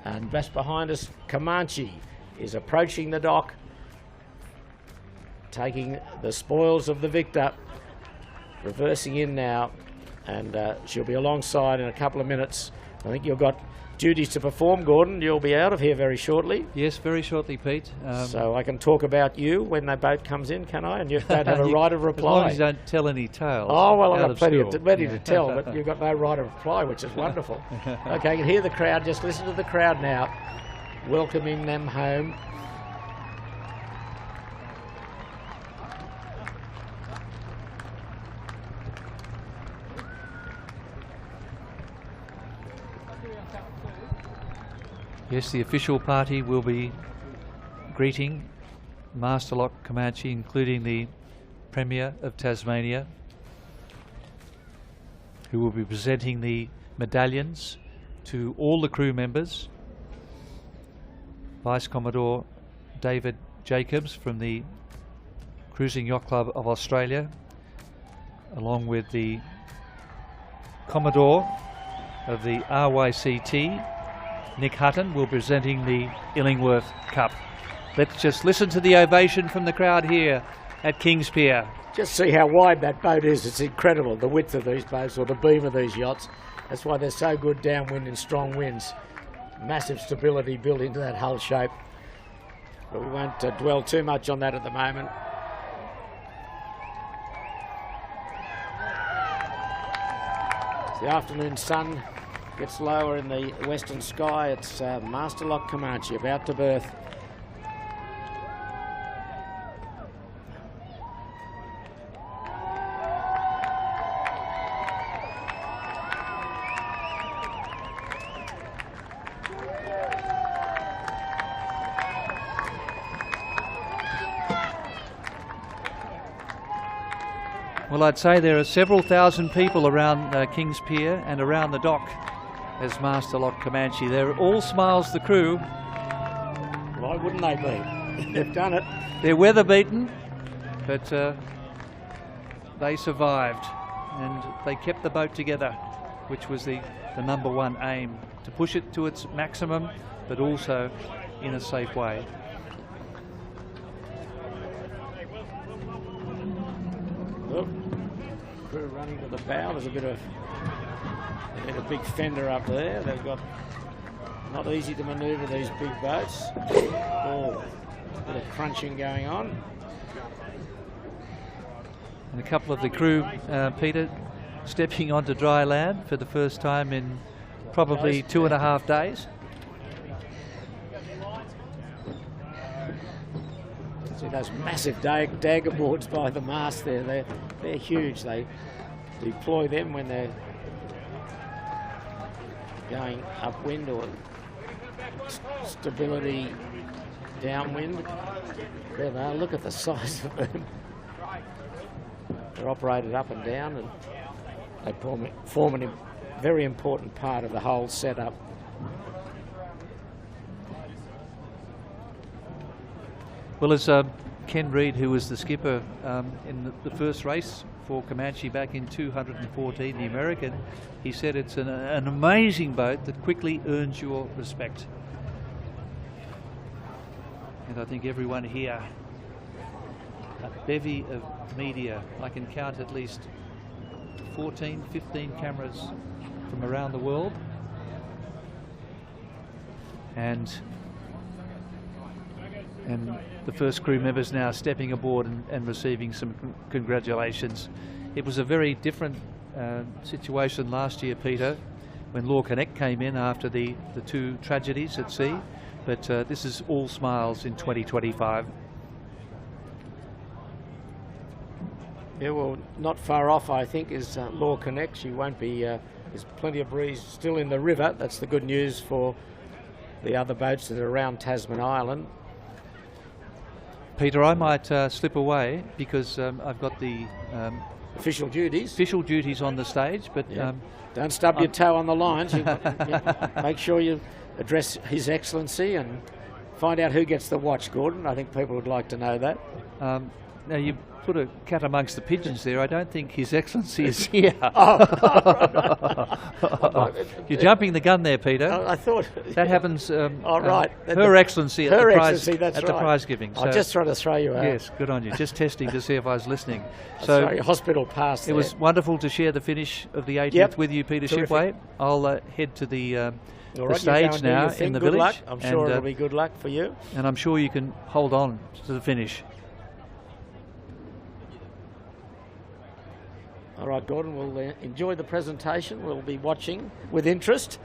And just behind us, Comanche is approaching the dock, taking the spoils of the victor, reversing in now, and she'll be alongside in a couple of minutes. I think you've got duties to perform, Gordon. You'll be out of here very shortly. Yes, very shortly, Pete. So I can talk about you when the boat comes in, can I? And you don't have a right of reply. As long as you don't tell any tales. Oh, well, I've got plenty to tell, but you've got no right of reply, which is wonderful. Okay, you can hear the crowd. Just listen to the crowd now, welcoming them home. Yes, the official party will be greeting Masterlock Comanche, including the Premier of Tasmania, who will be presenting the medallions to all the crew members. Vice Commodore David Jacobs from the Cruising Yacht Club of Australia, along with the Commodore of the RYCT, Nick Hutton, will be presenting the Illingworth Cup. Let's just listen to the ovation from the crowd here at Kings Pier. Just see how wide that boat is. It's incredible, the width of these boats, or the beam of these yachts. That's why they're so good downwind in strong winds. Massive stability built into that hull shape. But we won't dwell too much on that at the moment. As the afternoon sun gets lower in the western sky, it's Masterlock Comanche about to berth. Well, I'd say there are several thousand people around King's Pier and around the dock as Master Lock Comanche. They're all smiles, the crew. Why wouldn't they be? They've done it. They're weather beaten, but they survived and they kept the boat together, which was the number one aim, to push it to its maximum, but also in a safe way. Look, crew running to the bow. There's a bit of a big fender up there. They've got not easy to manoeuvre these big boats. Oh, a bit of crunching going on. And a couple of the crew, Peter, stepping onto dry land for the first time in probably 2.5 days. See those massive dagger boards by the mast there. They're huge. They deploy them when they're going upwind or stability downwind. There they are. Look at the size of them. They're operated up and down, and they form a very important part of the whole setup. Well, as Ken Reid, who was the skipper in the first race for Comanche back in 214, the American, he said it's an amazing boat that quickly earns your respect. And I think everyone here, a bevy of media. I can count at least 14, 15 cameras from around the world. And the first crew members now stepping aboard and receiving some congratulations. It was a very different situation last year, Peter, when LawConnect came in after the two tragedies at sea, but this is all smiles in 2025. Yeah, well, not far off, I think, is LawConnect. She won't be, there's plenty of breeze still in the river. That's the good news for the other boats that are around Tasman Island. Peter, I might slip away because I've got the official duties. Official duties on the stage, but yeah. Don't stub your toe on the lines. Make sure you address His Excellency and find out who gets the watch, Gordon. I think people would like to know that. Now you put a cat amongst the pigeons there. I don't think His Excellency is here. You're jumping the gun there, Peter. I thought that happens. Right. Her Excellency at the prize giving. So, I just tried to throw you out. Yes, good on you. Just testing to see if I was listening. So sorry, hospital pass. It was wonderful to share the finish of the 80th with you, Peter Shipway. I'll head to the stage now in the good village. Luck. I'm sure it'll be good luck for you. And I'm sure you can hold on to the finish. All right, Gordon, we'll enjoy the presentation. We'll be watching with interest.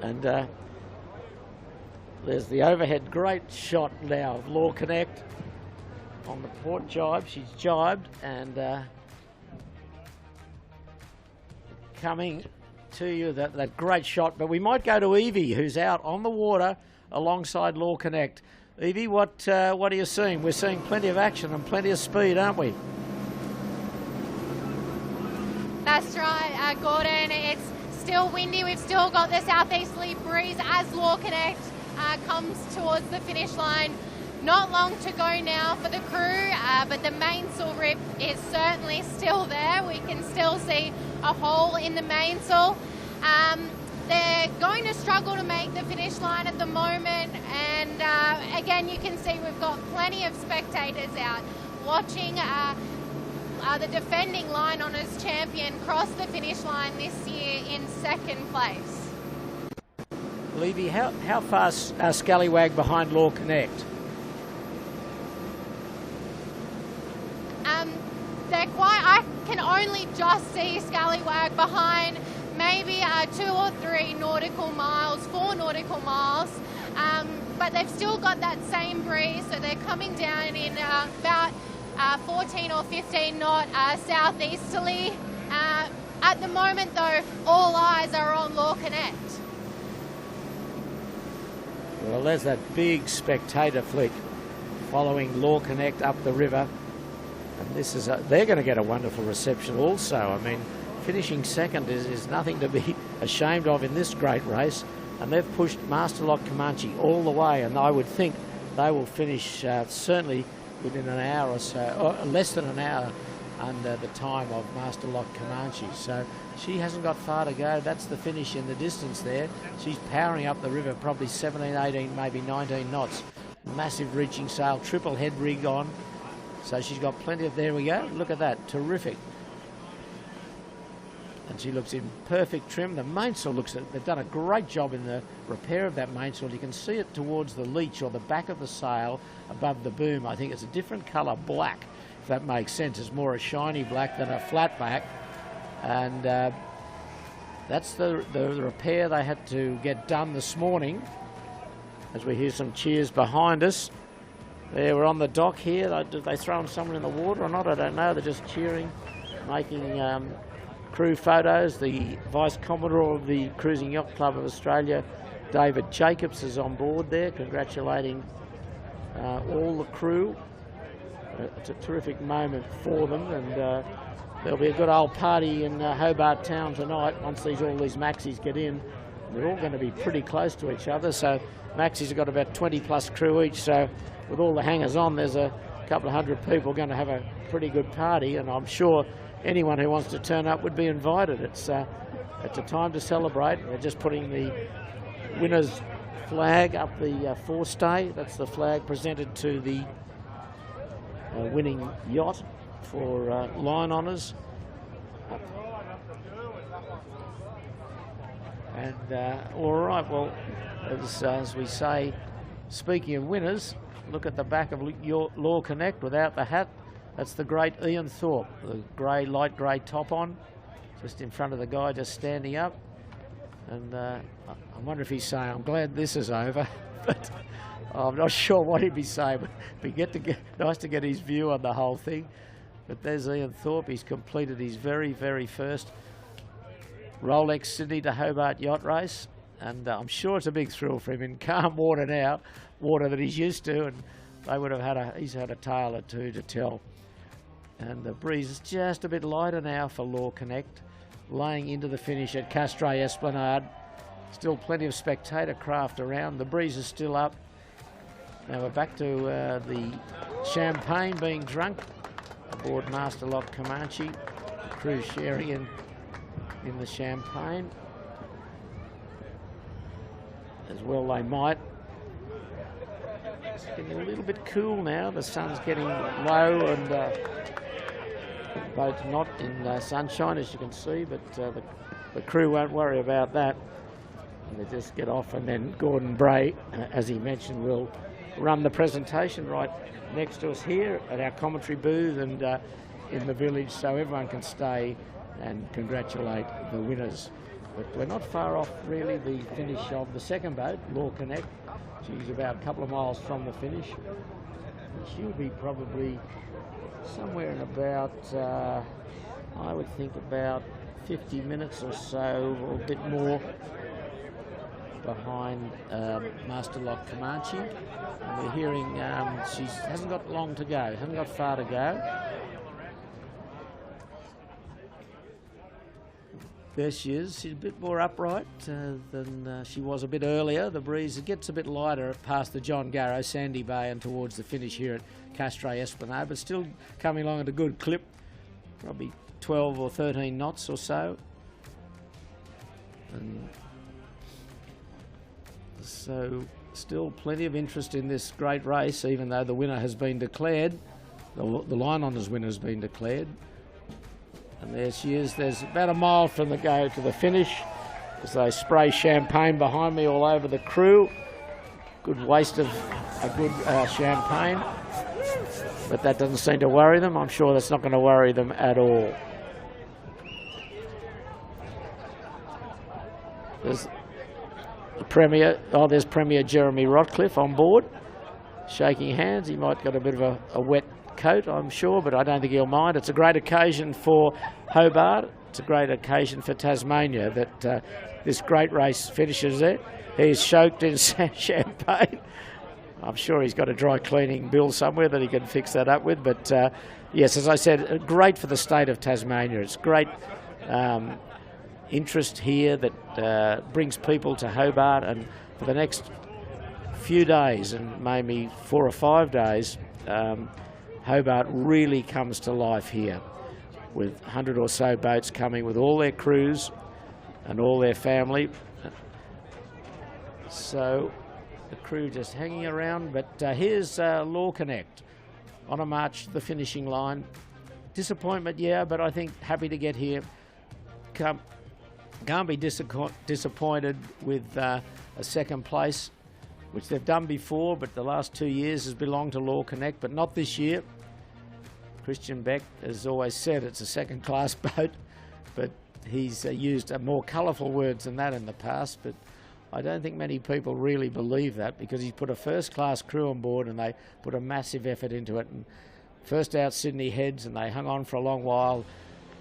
And there's the overhead great shot now of LawConnect on the port jibe. She's jibed and coming to you, that great shot. But we might go to Evie, who's out on the water alongside LawConnect. Evie, what are you seeing? We're seeing plenty of action and plenty of speed, aren't we? That's right, Gordon. It's still windy. We've still got the southeasterly breeze as LawConnect comes towards the finish line. Not long to go now for the crew, but the mainsail rip is certainly still there. We can still see a hole in the mainsail. They're going to struggle to make the finish line at the moment, and again, you can see we've got plenty of spectators out watching the defending line honours champion cross the finish line this year in second place. Levy, how fast are Scallwag behind LawConnect? They're quite, I can only just see Scallwag behind maybe 2 or 3 nautical miles, 4 nautical miles, but they've still got that same breeze, so they're coming down in about 14 or 15 knot southeasterly. At the moment though, all eyes are on LawConnect. Well, there's that big spectator flick following LawConnect up the river. And this is they're going to get a wonderful reception also. I mean, finishing second is nothing to be ashamed of in this great race. And they've pushed Masterlock Comanche all the way, and I would think they will finish certainly within an hour or so, or less than an hour under the time of Masterlock Comanche. So she hasn't got far to go. That's the finish in the distance there. She's powering up the river, probably 17, 18, maybe 19 knots. Massive reaching sail, triple head rig on. So she's got plenty of, there we go. Look at that, terrific. And she looks in perfect trim. The mainsail looks, they've done a great job in the repair of that mainsail. You can see it towards the leach or the back of the sail above the boom. I think it's a different colour black, if that makes sense. It's more a shiny black than a flat back. And that's the repair they had to get done this morning. As we hear some cheers behind us. There, we're on the dock here. Did they throw someone in the water or not? I don't know. They're just cheering, making crew photos. The Vice Commodore of the Cruising Yacht Club of Australia, David Jacobs, is on board there, congratulating all the crew. It's a terrific moment for them, and there'll be a good old party in Hobart town tonight once all these maxis get in. They're all going to be pretty close to each other, so maxis have got about 20 plus crew each, so with all the hangers on, there's a couple of hundred people going to have a pretty good party, and I'm sure anyone who wants to turn up would be invited. It's a time to celebrate. They're just putting the winner's flag up the forestay. That's the flag presented to the winning yacht for line honours. And all right, well, as we say, speaking of winners, look at the back of your LawConnect without the hat. That's the great Ian Thorpe, the grey, light grey top on, just in front of the guy just standing up. And I wonder if he's saying, I'm glad this is over, but I'm not sure what he'd be saying. But nice to get his view on the whole thing. But there's Ian Thorpe. He's completed his very, very first Rolex Sydney to Hobart yacht race. And I'm sure it's a big thrill for him in calm water now, water that he's used to, and they would have had he's had a tale or two to tell. And the breeze is just a bit lighter now for LawConnect, laying into the finish at Castray Esplanade. Still plenty of spectator craft around. The breeze is still up. Now we're back to the champagne being drunk aboard Masterlock Comanche. The crew sharing in the champagne. As well they might. It's getting a little bit cool now. The sun's getting low, and the boat's not in sunshine, as you can see, but the crew won't worry about that. And they just get off, and then Gordon Bray, as he mentioned, will run the presentation right next to us here at our commentary booth and in the village, so everyone can stay and congratulate the winners. But we're not far off, really, the finish of the second boat, LawConnect. She's about a couple of miles from the finish. And she'll be probably somewhere in about, I would think about 50 minutes or so, or a bit more, behind Masterlock Comanche. And we're hearing she hasn't got long to go, hasn't got far to go. There she is. She's a bit more upright than she was a bit earlier. The breeze gets a bit lighter past the John Garrow, Sandy Bay, and towards the finish here at Castray Esplanade, but still coming along at a good clip, probably 12 or 13 knots or so. And so still plenty of interest in this great race, even though the winner has been declared. The line honours winner has been declared. And there she is. There's about a mile from the go to the finish as they spray champagne behind me all over the crew. Good waste of a good champagne. But that doesn't seem to worry them. I'm sure that's not going to worry them at all. There's the Premier. Oh, there's Premier Jeremy Rotcliffe on board, shaking hands. He might got a bit of a wet coat, I'm sure, but I don't think he'll mind. It's a great occasion for Hobart. It's a great occasion for Tasmania that this great race finishes there. He's soaked in champagne. I'm sure he's got a dry cleaning bill somewhere that he can fix that up with. But yes, as I said, great for the state of Tasmania. It's great interest here that brings people to Hobart, and for the next few days, and maybe 4 or 5 days, Hobart really comes to life here, with 100 or so boats coming with all their crews and all their family. So the crew just hanging around, but here's LawConnect on a march to the finishing line. Disappointment, yeah, but I think happy to get here. Can't be disappointed with a second place, which they've done before, but the last 2 years has belonged to LawConnect, but not this year. Christian Beck has always said it's a second-class boat, but he's used more colourful words than that in the past, but I don't think many people really believe that, because he's put a first-class crew on board and they put a massive effort into it. And first out Sydney Heads, and they hung on for a long while,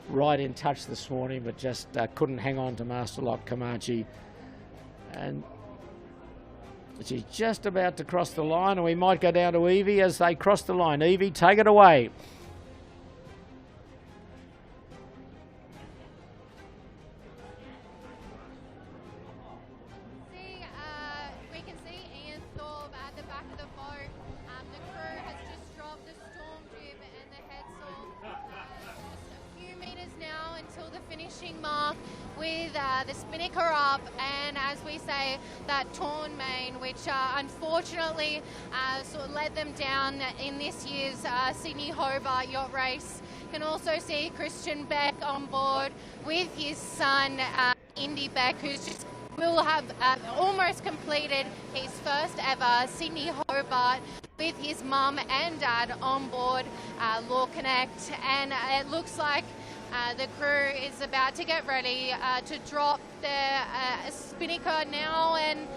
right in touch this morning, but just couldn't hang on to Master Lock Comanche. And she's just about to cross the line, and we might go down to Evie as they cross the line. Evie, take it away. We can see Ian Thorpe at the back of the boat. The crew has just dropped the storm jib and the headsail. Just a few metres now until the finishing mark, with the spinnaker up, and as we say, that torn main, which unfortunately sort of let them down in this year's Sydney Hobart yacht race. You can also see Christian Beck on board with his son Indy Beck, who's just will have almost completed his first ever Sydney Hobart with his mum and dad on board LawConnect, and it looks like the crew is about to get ready to drop their spinnaker now and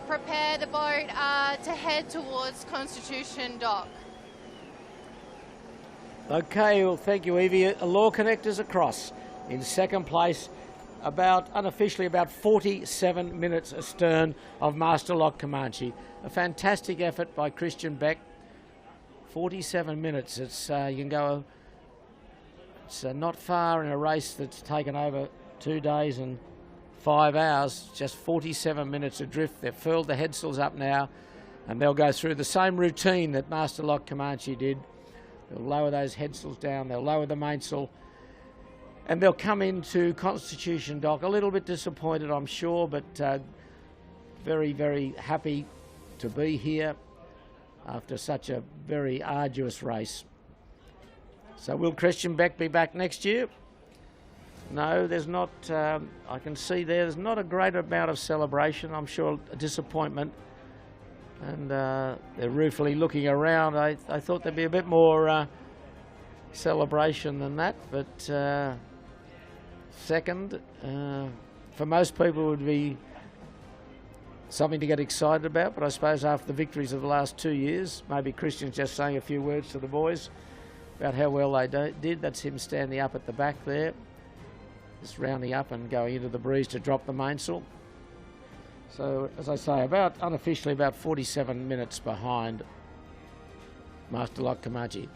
prepare the boat to head towards Constitution Dock. Okay, well, thank you, Evie. LawConnect is across in second place, unofficially about 47 minutes astern of Master Lock Comanche. A fantastic effort by Christian Beck. 47 minutes. It's you can go. It's not far in a race that's taken over 2 days and 5 hours. Just 47 minutes adrift. They've furled the headsails up now, and they'll go through the same routine that Master Lock Comanche did. They'll lower those headsails down. They'll lower the mainsail. And they'll come into Constitution Dock. A little bit disappointed, I'm sure, but very, very happy to be here after such a very arduous race. So will Christian Beck be back next year? No, there's not. I can see there's not a great amount of celebration. I'm sure a disappointment. And they're ruefully looking around. I thought there'd be a bit more celebration than that, but second, for most people, would be something to get excited about, but I suppose after the victories of the last 2 years, maybe Christian's just saying a few words to the boys about how well they did. That's him standing up at the back there, just rounding up and going into the breeze to drop the mainsail. So, as I say, unofficially about 47 minutes behind Master Lock Comanche.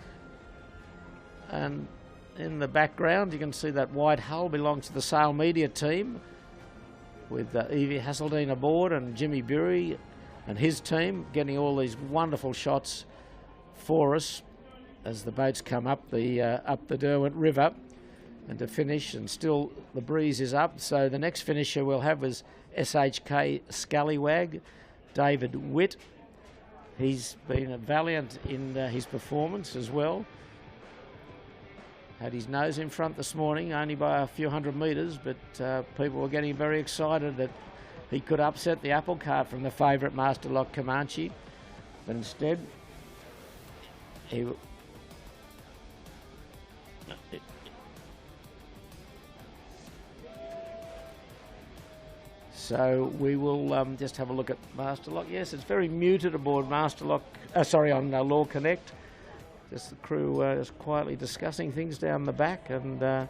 And in the background, you can see that white hull belongs to the Sail Media team, with Evie Hasseldine aboard and Jimmy Bury and his team getting all these wonderful shots for us as the boats come up the Derwent River and to finish, and still the breeze is up. So the next finisher we'll have is SHK Scallwag, David Witt. He's been valiant in his performance as well. Had his nose in front this morning, only by a few hundred metres, but people were getting very excited that he could upset the apple cart from the favourite Master Lock Comanche. But instead, so we will just have a look at Master Lock. Yes, it's very muted aboard Master Lock. On LawConnect. Just the crew is quietly discussing things down the back, and the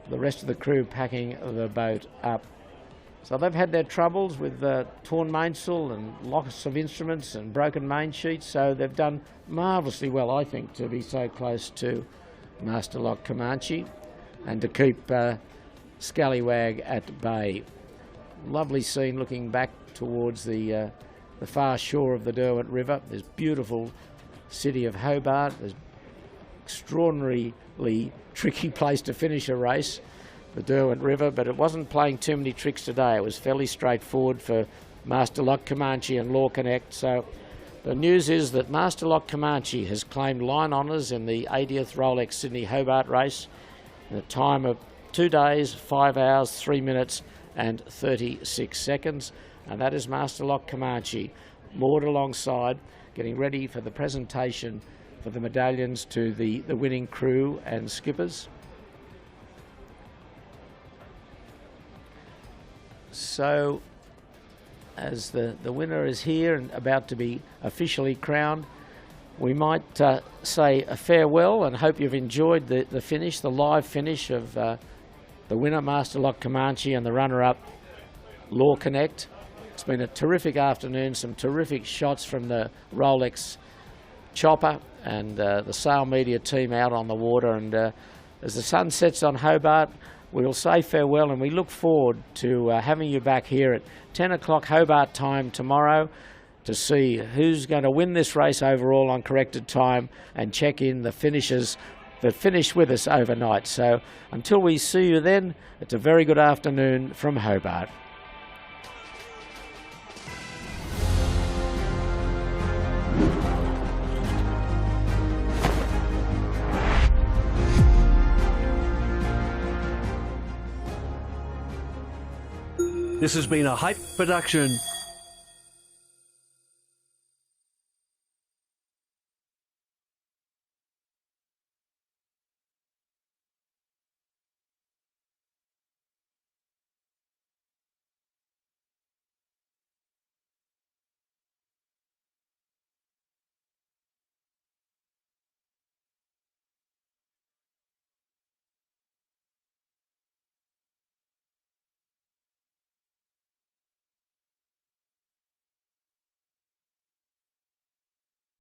rest of the crew packing the boat up. So they've had their troubles with torn mainsail and loss of instruments and broken main sheets, so they've done marvellously well, I think, to be so close to Master Lock Comanche and to keep Scallwag at bay. Lovely scene looking back towards the far shore of the Derwent River. There's beautiful city of Hobart. There's extraordinarily tricky place to finish a race, the Derwent River, but it wasn't playing too many tricks today. It was fairly straightforward for Master Lock Comanche and LawConnect. So the news is that Master Lock Comanche has claimed line honours in the 80th Rolex Sydney Hobart race in a time of 2 days, 5 hours, 3 minutes and 36 seconds. And that is Master Lock Comanche, moored alongside, getting ready for the presentation for the medallions to the winning crew and skippers. So, as the winner is here and about to be officially crowned, we might say a farewell and hope you've enjoyed the finish, the live finish of the winner, Master Lock Comanche, and the runner-up, LawConnect. It's been a terrific afternoon, some terrific shots from the Rolex chopper and the Sail Media team out on the water. And as the sun sets on Hobart, we'll say farewell, and we look forward to having you back here at 10 o'clock Hobart time tomorrow to see who's going to win this race overall on corrected time and check in the finishers that finished with us overnight. So until we see you then, it's a very good afternoon from Hobart. This has been a Hype production.